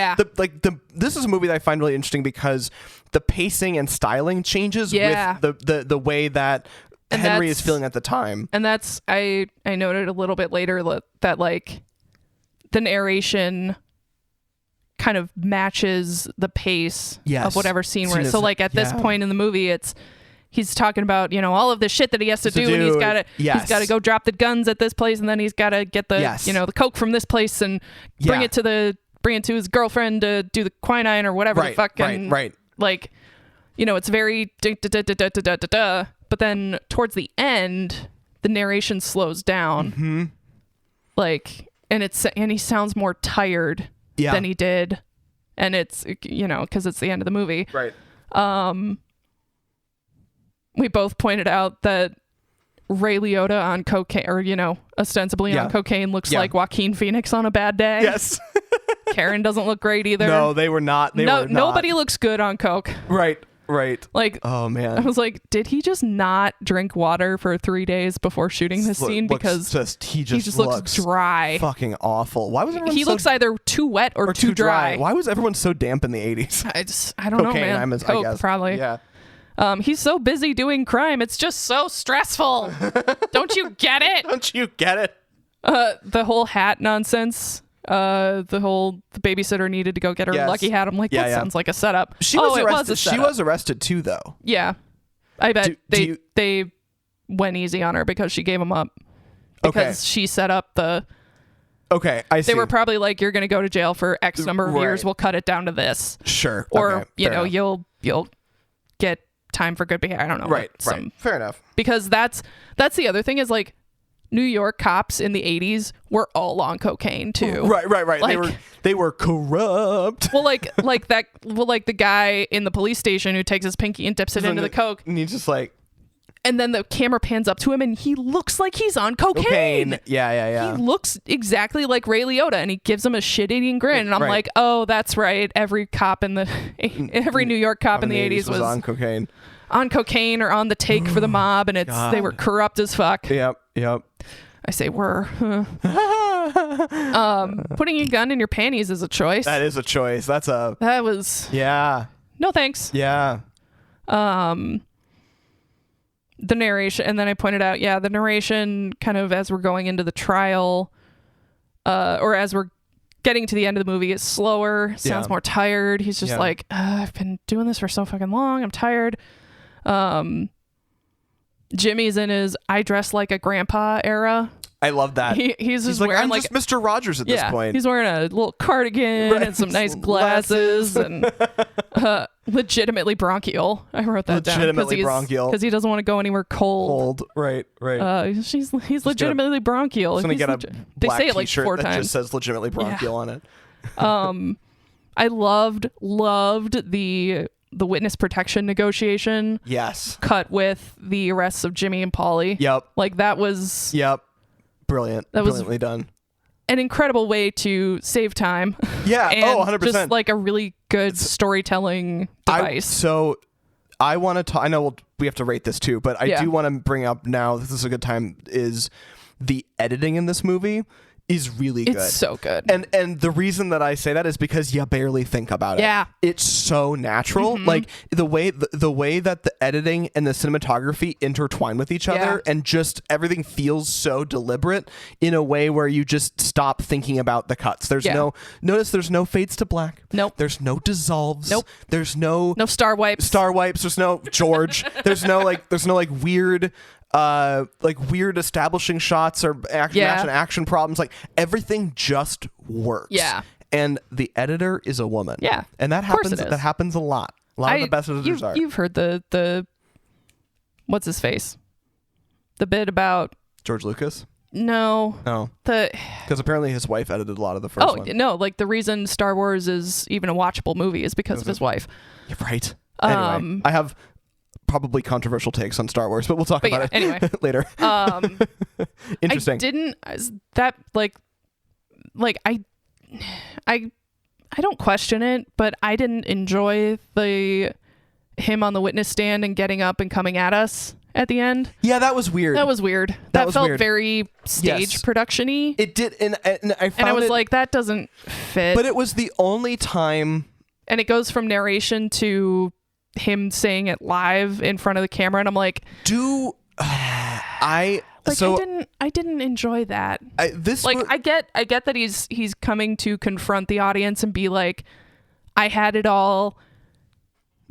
this is a movie that I find really interesting because the pacing and styling changes with the way that Henry is feeling at the time. And that's, I noted a little bit later that like the narration kind of matches the pace of whatever scene we're in. So like at this point in the movie, he's talking about, all of the shit that he has to do, and he's got to go drop the guns at this place, and then he's got to get the the coke from this place and bring it to his girlfriend to do the quinine or whatever the fuck. Right. Like, it's very da-da-da-da-da-da-da. But then towards the end, the narration slows down. Mm-hmm. Like, and he sounds more tired than he did, and it's because it's the end of the movie. Right. We both pointed out that Ray Liotta on cocaine, or ostensibly on cocaine, looks like Joaquin Phoenix on a bad day. Yes. Karen doesn't look great either. No, they were not. Nobody looks good on coke. Right. Like, oh man, I was like, did he just not drink water for 3 days before shooting this scene? Because he just looks dry, fucking awful. Why was everyone? He looks either too wet or too dry. Why was everyone so damp in the 80s? I don't know, man. Coke, I guess. Probably. Yeah. He's so busy doing crime. It's just so stressful. Don't you get it? Don't you get it? The whole hat nonsense. The babysitter needed to go get her lucky hat. I'm like, that sounds like a setup. She was arrested too, though. Yeah. I bet they went easy on her because she gave him up. Because she set up the... Okay, I see. They were probably like, you're going to go to jail for X number of years. We'll cut it down to this. Sure. Or, you'll get time for good behavior. I don't know. Right. Fair enough. Because that's the other thing is like, New York cops in the 80s were all on cocaine too. Right. Like, they were corrupt. Well, the guy in the police station who takes his pinky and dips it into the coke. And he's just like... And then the camera pans up to him and he looks like he's on cocaine. Yeah. He looks exactly like Ray Liotta and he gives him a shit-eating grin. And I'm like, oh, that's right. Every New York cop in the 80s was on cocaine. On cocaine or on the take for the mob, and they were corrupt as fuck. Yep. I say were. Putting a gun in your panties is a choice. That is a choice. That was... Yeah. No thanks. Yeah. The narration, and then I pointed out, the narration kind of as we're going into the trial, or as we're getting to the end of the movie, is slower, sounds more tired. He's just like, I've been doing this for so fucking long, I'm tired. Jimmy's in his I dress like a grandpa era. I love that. He's just wearing I'm just Mr. Rogers at this point. He's wearing a little cardigan and some nice glasses and legitimately bronchial. I wrote that down. Legitimately bronchial. Because he doesn't want to go anywhere cold. Right. He's legitimately bronchial. He's going to get a black they say it like t-shirt 4 that times. just says legitimately bronchial on it. I loved the the witness protection negotiation. Yes. Cut with the arrests of Jimmy and Polly. Yep. Like that was. Yep. Brilliant. That was brilliantly done. An incredible way to save time. Yeah. And 100%. just like a really good storytelling device. I want to talk. I know we have to rate this too, but I do want to bring up now. This is a good time. Is the editing in this movie is really good. It's so good. And the reason that I say that is because you barely think about it. Yeah. It's so natural. Like the way that the editing and the cinematography intertwine with each other, and just everything feels so deliberate in a way where you just stop thinking about the cuts. There's there's no fades to black. Nope. There's no dissolves. Nope. There's no star wipes. There's no George. there's no weird weird establishing shots or action problems. Like everything just works. Yeah. And the editor is a woman. Yeah. And that happens a lot. A lot of the best editors are. You've heard the what's his face? The bit about George Lucas? No. Oh. Because apparently his wife edited a lot of the first one. Oh, no, like the reason Star Wars is even a watchable movie is because of his wife. You're right. Anyway, I have probably controversial takes on Star Wars, but we'll talk about it anyway later. Interesting. I didn't I don't question it, but I didn't enjoy him on the witness stand and getting up and coming at us at the end. Yeah, that was weird. That felt very stage production-y. It did, and I was like, that doesn't fit. But it was the only time. And it goes from narration to him saying it live in front of the camera, and I'm like, I didn't enjoy that. I get that he's coming to confront the audience and be like, I had it all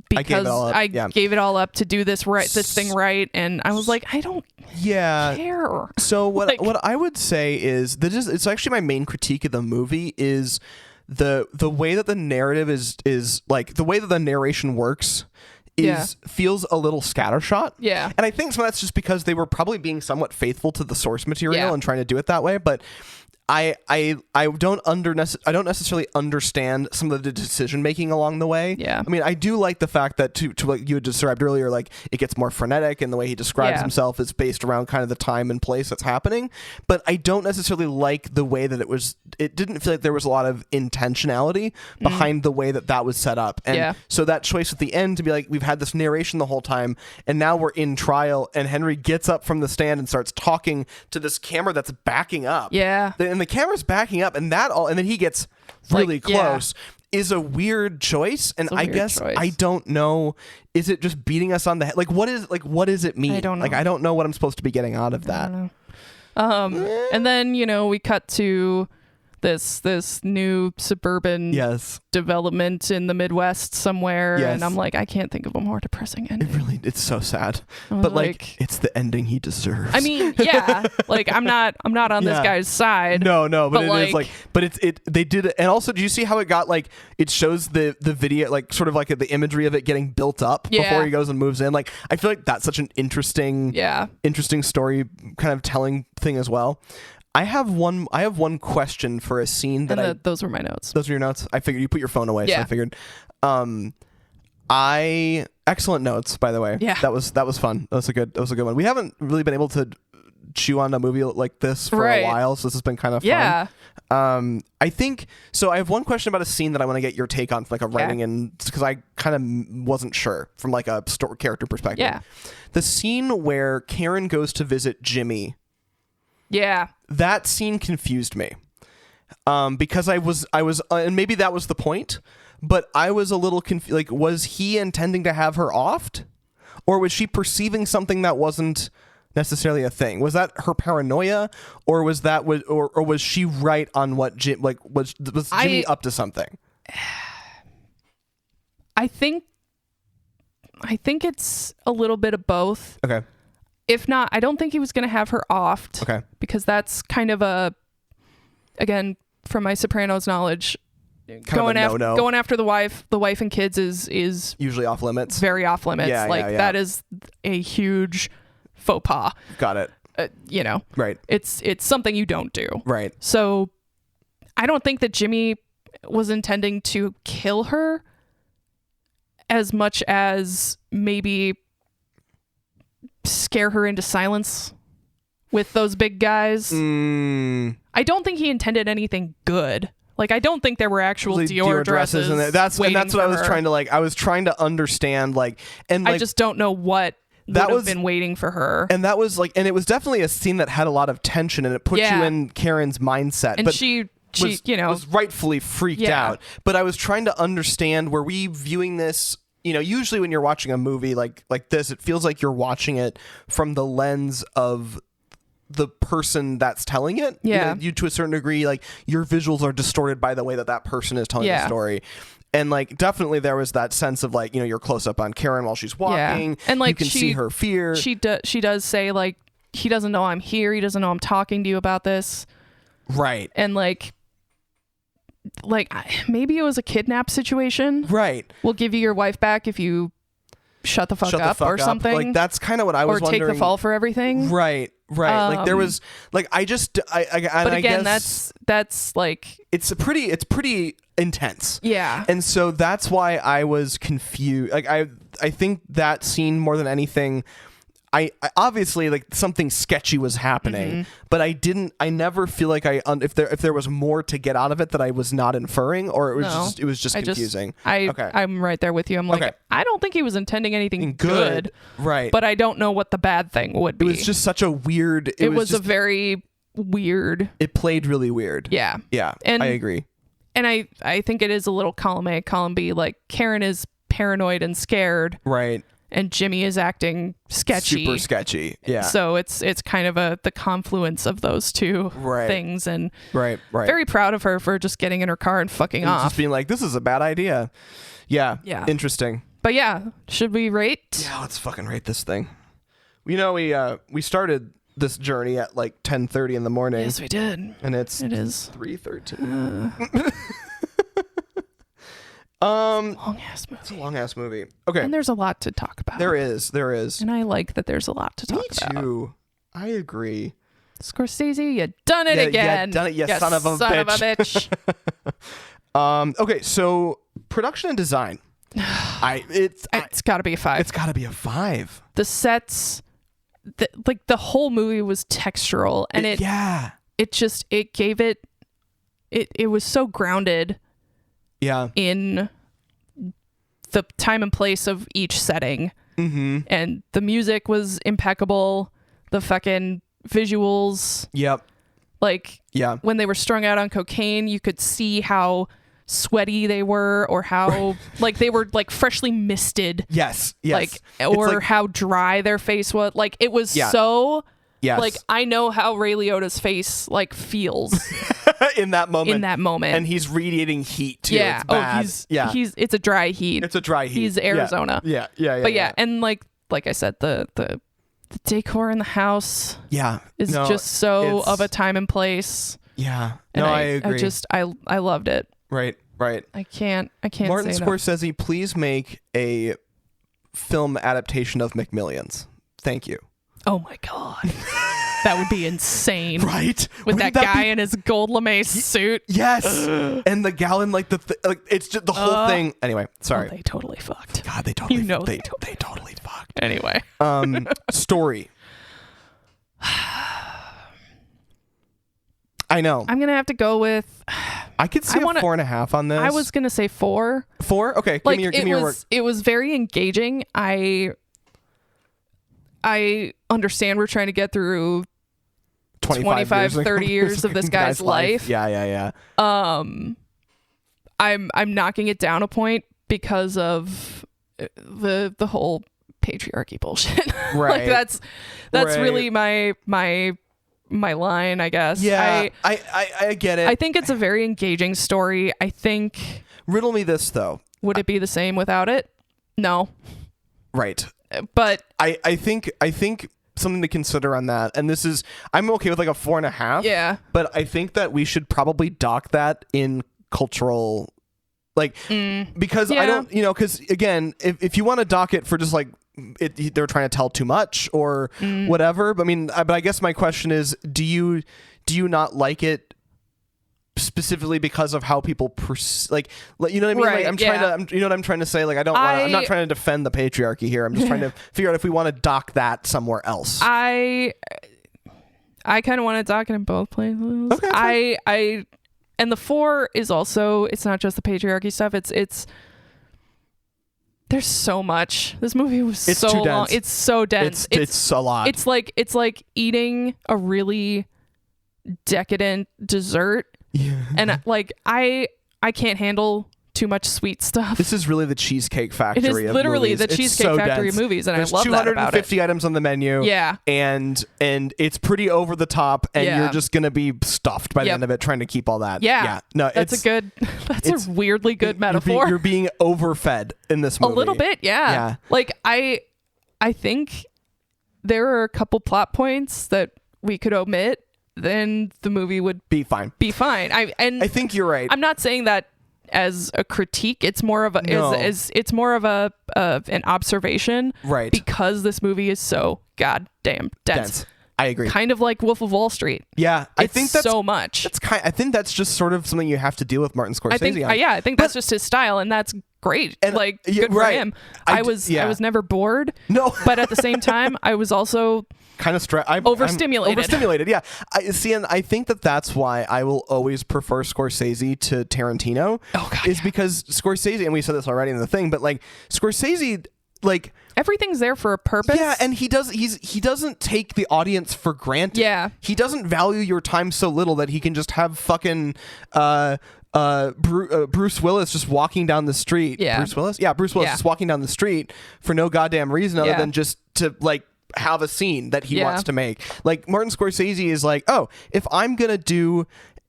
because I gave it all up to do this thing right, and I was like, I don't care. So what I would say is that it's actually my main critique of the movie is the way that the narrative is like the way that the narration works feels a little scattershot. Yeah. And I think some of that's just because they were probably being somewhat faithful to the source material and trying to do it that way. But I don't necessarily understand some of the decision making along the way. Yeah. I mean, I do like the fact that to what you had described earlier, like it gets more frenetic, and the way he describes himself is based around kind of the time and place that's happening. But I don't necessarily like the way that it didn't feel like there was a lot of intentionality behind the way that was set up. And so that choice at the end to be like, we've had this narration the whole time, and now we're in trial, and Henry gets up from the stand and starts talking to this camera that's backing up. Yeah. And the camera's backing up, and then he gets really close. Is a weird choice, and I guess I don't know. Is it just beating us on the head? Like, what does it mean? I don't know. Like, I don't know what I'm supposed to be getting out of that. And then we cut to this new suburban development in the Midwest somewhere, and I'm like, I can't think of a more depressing ending. It's so sad, but like it's the ending he deserves. I mean, like I'm not on this guy's side. No, but it is like, but they did it. And also, do you see how it got like it shows the video, like sort of like the imagery of it getting built up before he goes and moves in. Like, I feel like that's such an interesting story kind of telling thing as well. I have one question for a scene that those were my notes. Those were your notes? I figured you put your phone away, so I figured. Excellent notes, by the way. Yeah. That was fun. That was a good one. We haven't really been able to chew on a movie like this for a while, so this has been kind of fun. Yeah. I think so. I have one question about a scene that I want to get your take on, like a writing, and because I kind of wasn't sure from like a story character perspective. Yeah. The scene where Karen goes to visit Jimmy. Yeah. That scene confused me. Because I was, and maybe that was the point, but I was a little confused. Like, was he intending to have her offed, or was she perceiving something that wasn't necessarily a thing? Was that her paranoia, or was that or was she right on what was Jimmy up to something? I think it's a little bit of both. Okay. If not, I don't think he was going to have her offed. Okay. Because that's kind of again, from my Sopranos knowledge, going after the wife and kids is usually off limits. Very off limits. Yeah, that is a huge faux pas. Got it. Right. It's something you don't do. Right. So I don't think that Jimmy was intending to kill her. as much as maybe scare her into silence with those big guys. I don't think he intended anything good. Like, I don't think there were actual Dior dresses. And that's what I was trying to, like, I was trying to understand, like, and like, I just don't know what would have been waiting for her. And that was like, and it was definitely a scene that had a lot of tension, and it put you in Karen's mindset. And but she was rightfully freaked out. But I was trying to understand, were we viewing this, usually when you're watching a movie like this, it feels like you're watching it from the lens of the person that's telling it. You to a certain degree, like, your visuals are distorted by the way that person is telling the story. And like, definitely there was that sense of, like, you're close up on Karen while she's walking, and like, you can see her fear. She does say, like, he doesn't know I'm here, he doesn't know I'm talking to you about this, right? And like maybe it was a kidnap situation, right? We'll give you your wife back if you shut the fuck up or something. Like, that's kind of what I was wondering. Or take the fall for everything. Right. Like, there was, like, but again, that's like, it's pretty intense. Yeah. And so that's why I was confused. Like, I think that scene, more than anything, I obviously, like, something sketchy was happening, but I never feel like if there was more to get out of it that I was not inferring, or it was just confusing. I'm right there with you. I'm like, I don't think he was intending anything good. Right. But I don't know what the bad thing would be. It was just such a weird, it was a very weird. It played really weird. Yeah. Yeah. And I agree. And I think it is a little column A, column B. Like, Karen is paranoid and scared. Right. And Jimmy is acting sketchy. Super sketchy. Yeah. So it's kind of the confluence of those two things. And right. Very proud of her for just getting in her car and fucking off. Just being like, this is a bad idea. Yeah. Interesting. But yeah, should we rate? Yeah, let's fucking rate this thing. We started this journey at like 10:30 in the morning. Yes, we did. And it is 3:13. Long-ass movie. It's a long-ass movie. Okay. And there's a lot to talk about. There is. And I like that there's a lot to talk about. Me too. I agree. Scorsese, you done it again. You done it, you son of a bitch. Okay, so production and design. It's got to be a 5. It's got to be a 5. The sets, the whole movie was textural, and it gave it was so grounded. Yeah. In the time and place of each setting. Mm-hmm. And the music was impeccable. The fucking visuals. Yep. Like, when they were strung out on cocaine, you could see how sweaty they were, or how like they were like freshly misted. Yes. Like, or like, how dry their face was. Like, it was so. Yes. Like, I know how Ray Liotta's face like feels in that moment. And he's radiating heat too. Yeah. It's bad. It's a dry heat. It's a dry heat. He's Arizona. Yeah. But and like I said, the decor in the house is just so of a time and place. Yeah. And I agree. I loved it. Right. I can't Martin say Scorsese, please make a film adaptation of McMillions. Thank you. Oh my God. That would be insane. Right? With that guy in his gold lame suit. Yes. And the gal in like it's just the whole thing. Anyway, sorry. Oh, they totally fucked. God, they totally they totally fucked. Anyway. Story. I know. I'm gonna have to go with. I could see a 4.5 on this. I was gonna say 4. 4? Okay. Like, give me your work. It was very engaging. I understand we're trying to get through 25 30 years of this guy's life. Yeah. I'm knocking it down a point because of the whole patriarchy bullshit. Right. Like, that's really my line, I guess. Yeah. I get it. I think it's a very engaging story. I think. Riddle me this though. Would it be the same without it? No. Right. But I think something to consider on that, and this is, I'm okay with like a 4.5. Yeah. But I think that we should probably dock that in cultural, like, because I don't, because again, if you want to dock it for just like they're trying to tell too much or whatever. But I guess my question is, do you not like it specifically because of how people like you know what I mean? Right, like I'm trying to you know what I'm trying to say? Like I'm not trying to defend the patriarchy here. I'm just trying to figure out if we want to dock that somewhere else. I kind of want to dock it in both places. Okay. And the 4 is also, it's not just the patriarchy stuff. It's there's so much. This movie was so long. It's so dense. It's a lot. It's like eating a really decadent dessert. Yeah. And like I can't handle too much sweet stuff. This is really the Cheesecake Factory. It is literally the Cheesecake Factory of movies, and There's I love that about it. 250 items on the menu. Yeah. And it's pretty over the top, and you're just gonna be stuffed by the end of it trying to keep all that. Yeah. No, that's a weirdly good metaphor. You're being overfed in this movie. A little bit, yeah. Like I think there are a couple plot points that we could omit, then the movie would be fine. I think you're right. I'm not saying that as a critique. It's more of a it's more of a an observation, right? Because this movie is so goddamn dense. I agree. Kind of like Wolf of Wall Street. Yeah, I think that's so much. I think that's just sort of something you have to deal with Martin Scorsese. I think that's just his style, and that's great. And like good for him. I was never bored. No, but at the same time, I was also kind of overstimulated. Overstimulated, yeah. And I think that's why I will always prefer Scorsese to Tarantino. Oh God, is because Scorsese, and we said this already in the thing, but like Scorsese, like everything's there for a purpose. Yeah, and he doesn't take the audience for granted. Yeah, he doesn't value your time so little that he can just have fucking Bruce Willis just walking down the street. Yeah, Bruce Willis just walking down the street for no goddamn reason other than just to like have a scene that he wants to make. Like Martin Scorsese is like, oh, if I'm gonna do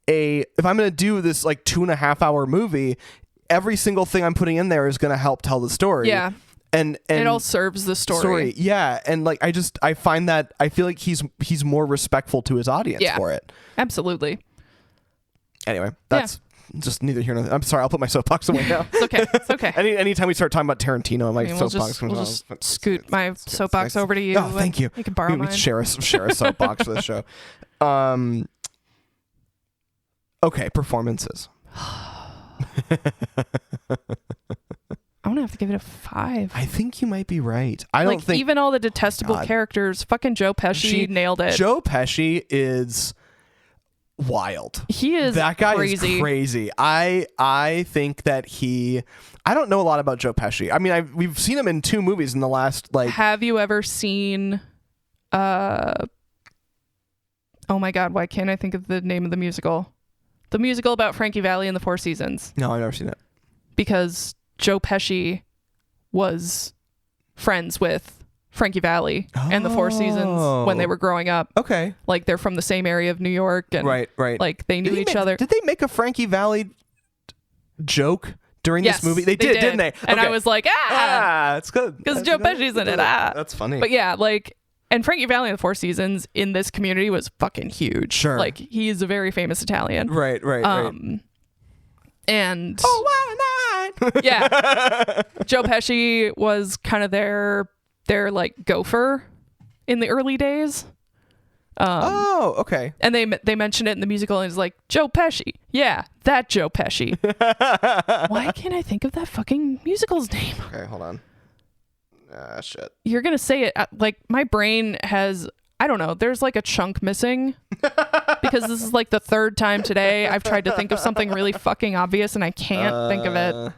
this like 2.5 hour movie, every single thing I'm putting in there is gonna help tell the story. Yeah. And it all serves the story. Yeah. And like I find that I feel like he's more respectful to his audience for it. Absolutely. Anyway, that's just neither here nor there. I'm sorry, I'll put my soapbox away now. It's okay. Anytime we start talking about Tarantino, my soapbox we'll just scoot my soapbox over to you. Oh, thank you. You can borrow mine. We share a soapbox for this show. Okay, performances. I'm gonna have to give it a 5. I think you might be right. I don't think even all the detestable characters. Fucking Joe Pesci nailed it. Joe Pesci is wild. He is that guy crazy. Is crazy. I think that I don't know a lot about Joe Pesci. I mean, we've seen him in 2 movies in the last like. Have you ever seen? Oh my God! Why can't I think of the name of the musical? The musical about Frankie Valli and the Four Seasons. No, I've never seen it. Because Joe Pesci was friends with Frankie Valli and the Four Seasons when they were growing up. Okay. Like they're from the same area of New York. And right. Like they knew each other. Did they make a Frankie Valli joke during this movie? They did, didn't they? And I was like, it's good. Because Joe Pesci's in it. That's funny. But yeah, like, and Frankie Valli and the Four Seasons in this community was fucking huge. Sure. Like he is a very famous Italian. Right. And oh, why not? Yeah. Joe Pesci was kind of their like gopher in the early days. Okay. And they mentioned it in the musical, and it's like, Joe Pesci. Yeah, that Joe Pesci. Why can't I think of that fucking musical's name? Okay, hold on. Shit. You're gonna say it like my brain has. I don't know. There's like a chunk missing because this is like the 3rd time today I've tried to think of something really fucking obvious and I can't think of it.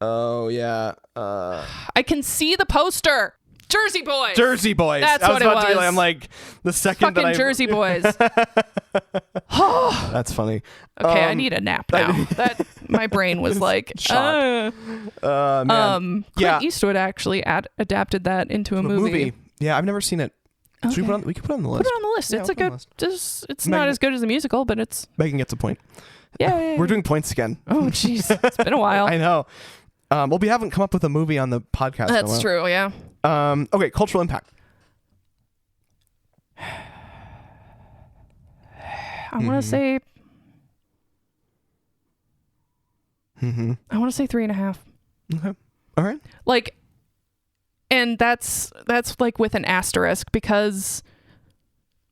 Oh yeah. I can see the poster. Jersey Boys. Jersey Boys. That's what it was. I'm like the second fucking that Jersey Boys. That's funny. Okay, I need a nap now. That my brain was like, man. Clint Eastwood actually adapted that into a movie. Yeah, I've never seen it. Okay. We could put it on the list. Put it on the list. It's a good. It's not as good as the musical, but it's. Megan gets a point. Yeah. We're doing points again. Oh, jeez, it's been a while. I know. Well, we haven't come up with a movie on the podcast. That's true. Yeah. Okay, cultural impact. I want to say. I want to say 3.5. Okay. All right. Like, and that's like with an asterisk because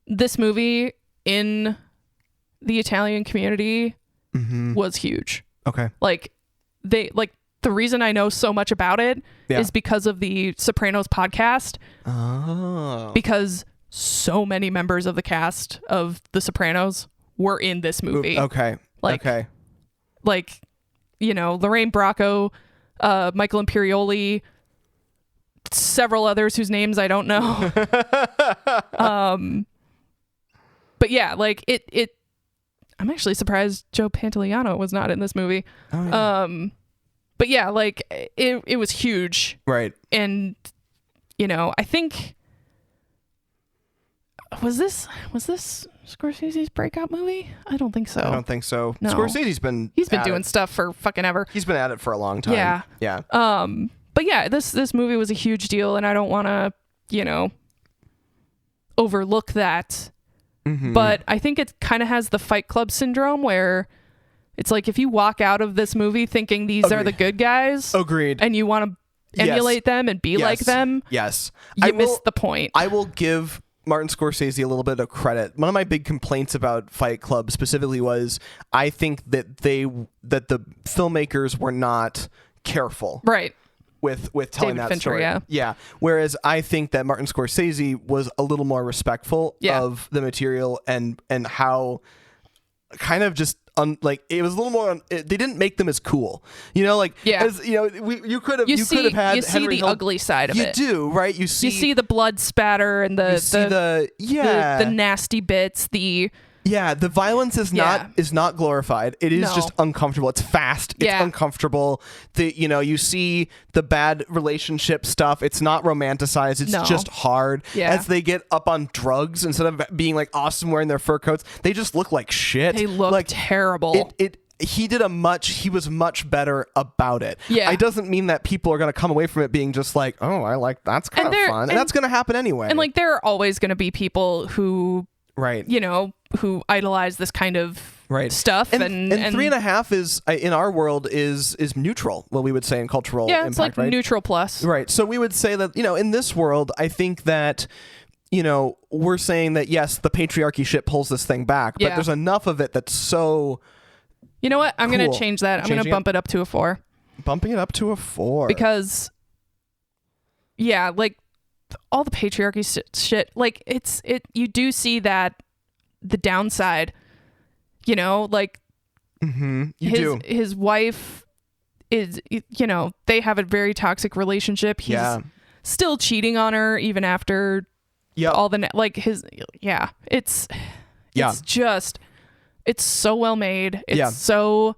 this movie in the Italian community was huge. Okay. Like the reason I know so much about it is because of the Sopranos podcast. Oh. Because so many members of the cast of The Sopranos were in this movie. Okay. Like, you know, Lorraine Bracco, Michael Imperioli, several others whose names I don't know. But yeah, like it I'm actually surprised Joe Pantoliano was not in this movie. Oh, yeah. But yeah, like it was huge. Right. And you know, I think was this Scorsese's breakout movie? I don't think so. I don't think so. No. Scorsese's been doing it. stuff for fucking ever. He's been at it for a long time. Yeah. Yeah. But yeah, this movie was a huge deal, and I don't want to, you know, overlook that. Mm-hmm. But I think it kind of has the Fight Club syndrome where it's like if you walk out of this movie thinking these are the good guys, agreed, and you want to emulate them and be like them, you missed the point. I will give Martin Scorsese a little bit of credit. One of my big complaints about Fight Club specifically was I think that the filmmakers were not careful. Right. With telling David that Fincher, story. Yeah. Whereas I think that Martin Scorsese was a little more respectful of the material and how kind of just it was a little more they didn't make them as cool, you know, like as you know, you could have had you see Henry the Hill, ugly side of it. You do, right? You see the blood spatter and the nasty bits, the violence is not glorified. It is just uncomfortable. It's fast. It's uncomfortable. You see the bad relationship stuff. It's not romanticized. It's just hard. Yeah. As they get up on drugs, instead of being like awesome wearing their fur coats, they just look like shit. They look like terrible. He was much better about it. Yeah. It doesn't mean that people are going to come away from it being just like, oh, that's kind of fun. And that's going to happen anyway. And like, there are always going to be people who, you know, who idolize this kind of stuff. And 3.5 is, in our world, is neutral, what we would say in cultural impact. It's like neutral plus. Right. So we would say that, you know, in this world, I think that, you know, we're saying that, yes, the patriarchy shit pulls this thing back, but there's enough of it that's so... You know what? I'm going to change that. I'm going to bump it up to a 4. Bumping it up to a 4. Because, like, all the patriarchy shit, like, you do see that the downside, you know, like, his wife is, you know, they have a very toxic relationship. He's still cheating on her even after all the, like, it's just, it's so well made. It's so,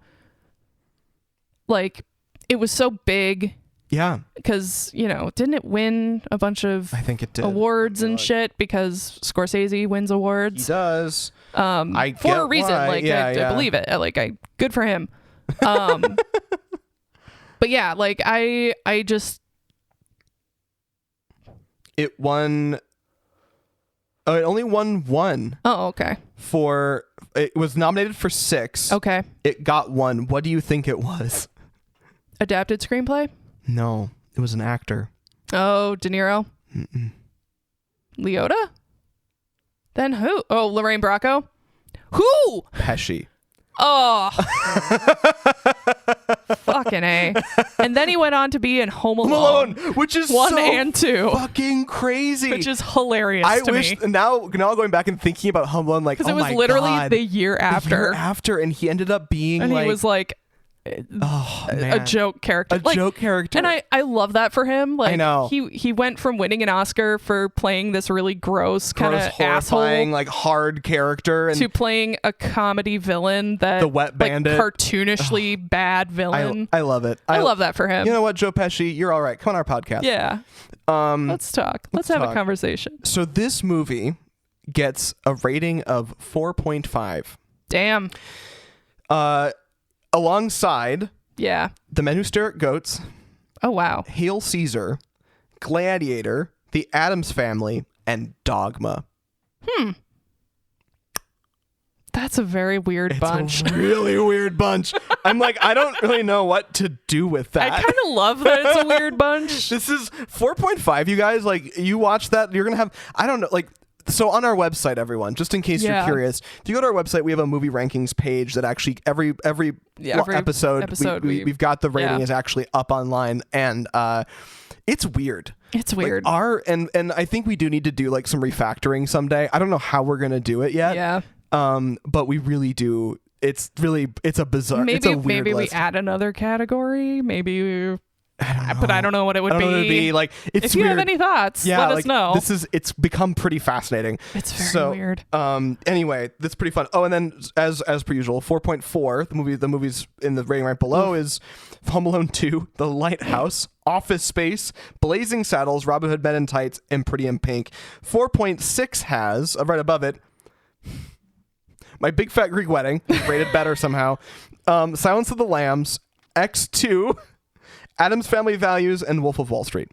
like, it was so big. Yeah. Because, you know, didn't it win a bunch of awards and shit? Because Scorsese wins awards. He does. For a reason. Why. Like, I believe it. Good for him. But yeah, like, I just... It won... Oh, it only won 1. Oh, okay. It was nominated for 6. Okay. It got 1. What do you think it was? Adapted screenplay? No, it was an actor. Oh, De Niro? Mm-mm. Liotta? Then who? Oh, Lorraine Bracco? Who? Pesci. Oh. Fucking A. And then he went on to be in Home Alone. Which is 1 so and 2. Fucking crazy. Which is hilarious to me. Now going back and thinking about Home Alone, like, because it was literally the year after. And he ended up being he was like... a joke character. Joke character. And I love that for him. Like, I know. He went from winning an Oscar for playing this really gross kind of horrifying, asshole, like, hard character, and to playing a comedy villain that the wet bandit, cartoonishly bad villain. I love it. I love that for him. You know what, Joe Pesci, you're all right. Come on our podcast. Yeah. Let's talk. Let's have a conversation. So this movie gets a rating of 4.5. Damn. Alongside The Men Who Stare at Goats. Oh, wow. Hail Caesar, Gladiator, The Addams Family, and Dogma. That's a very weird bunch. It's a really weird bunch. I'm like, I don't really know what to do with that. I kind of love that it's a weird bunch. This is 4.5, you guys. Like, you watch that, you're going to have, I don't know, like, So on our website, everyone, just in case you're curious, if you go to our website, we have a movie rankings page that actually every episode we've got the rating is actually up online, and it's weird. It's weird. Like and I think we do need to do like some refactoring someday. I don't know how we're gonna do it yet. Yeah. But we really do. It's a bizarre. Maybe it's a weird we list. add another category. Maybe. But I don't know what it would be. Like, it's if you weird. have any thoughts, let us know. It's become pretty fascinating. It's very weird. Anyway, that's pretty fun. Oh, and then as per usual, 4.4, the movies in the rating right below is Home Alone 2, The Lighthouse, Office Space, Blazing Saddles, Robin Hood Men in Tights, and Pretty in Pink. 4.6 has, right above it, My Big Fat Greek Wedding, rated better somehow, Silence of the Lambs, X2, Addams Family Values, and Wolf of Wall Street.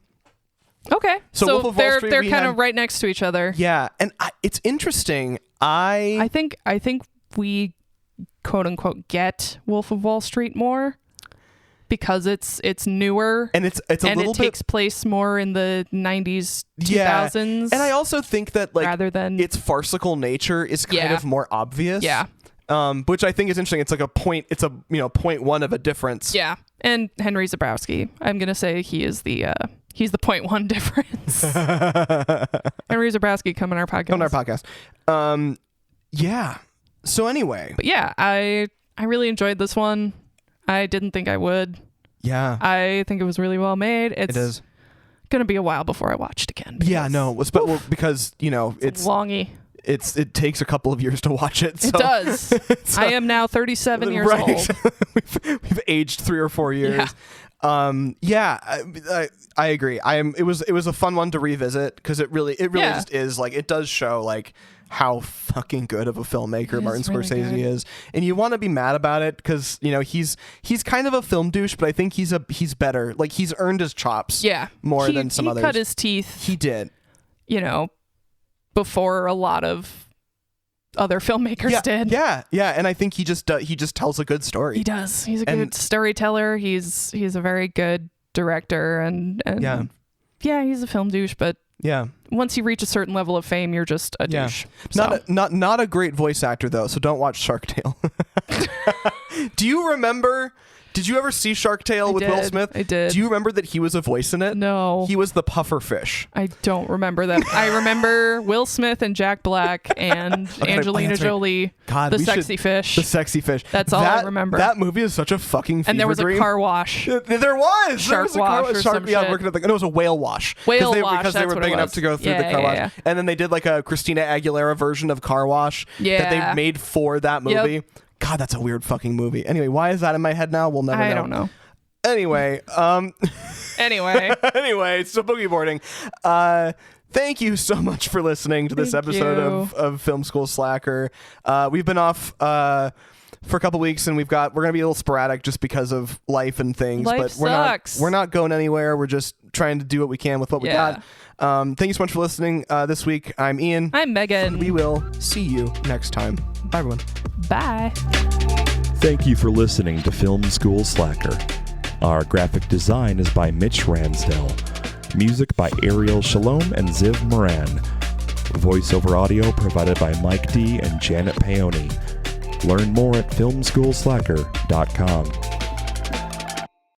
Okay, so Wolf of Wall Street, they're kind of right next to each other. Yeah, and it's interesting. I think we quote unquote get Wolf of Wall Street more because it's newer and it's a little bit, takes place more in the 90s 2000s. Yeah. And I also think that like rather than its farcical nature is kind of more obvious. Yeah. Which I think is interesting. It's like it's a 0.1 of a difference. Yeah. And Henry Zabrowski, I'm going to say he's the 0.1 difference. Henry Zabrowski, come on our podcast. Yeah. So anyway. But yeah, I really enjoyed this one. I didn't think I would. Yeah. I think it was really well made. It is. Going to be a while before I watch it again. Yeah, no. Because, it's longy. It takes a couple of years to watch it. So. It does. I am now 37 years old. We've aged 3 or 4 years. Yeah. I agree. It was a fun one to revisit because it really just is like, it does show like how fucking good of a filmmaker Martin Scorsese is, and you want to be mad about it because he's kind of a film douche, but I think he's better. Like, he's earned his chops more than some others. He cut his teeth. He did. Before a lot of other filmmakers did. Yeah, and I think he just tells a good story. He does. He's a good storyteller. He's a very good director, and he's a film douche. But once you reach a certain level of fame, you're just a douche. So. Not a great voice actor though. So don't watch Shark Tale. Do you remember? Did you ever see Shark Tale with Will Smith? I did. Do you remember that he was a voice in it? No. He was the puffer fish. I don't remember that. I remember Will Smith and Jack Black and Angelina Jolie. God, the sexy fish. The sexy fish. That's all I remember. That movie is such a fucking fever And there was dream. A car wash. There was. Shark wash or some shit. Working at it was a whale wash. Because they were big enough to go through the car wash. Yeah. And then they did like a Christina Aguilera version of Car Wash that they made for that movie. Yep. God, that's a weird fucking movie. Anyway, why is that in my head now? We'll never know. I don't know. Anyway, anyway, so boogie boarding. Thank you so much for listening to this episode of Film School Slacker. We've been off for a couple weeks, and we're gonna be a little sporadic just because of life and things. Life sucks. We're not going anywhere. We're just trying to do what we can with what we got. Thank you so much for listening. This week, I'm Ian. I'm Megan. We will see you next time. Bye, everyone. Bye. Thank you for listening to Film School Slacker. Our graphic design is by Mitch Ransdell. Music by Ariel Shalom and Ziv Moran. Voiceover audio provided by Mike D and Janet Paoni. Learn more at filmschoolslacker.com.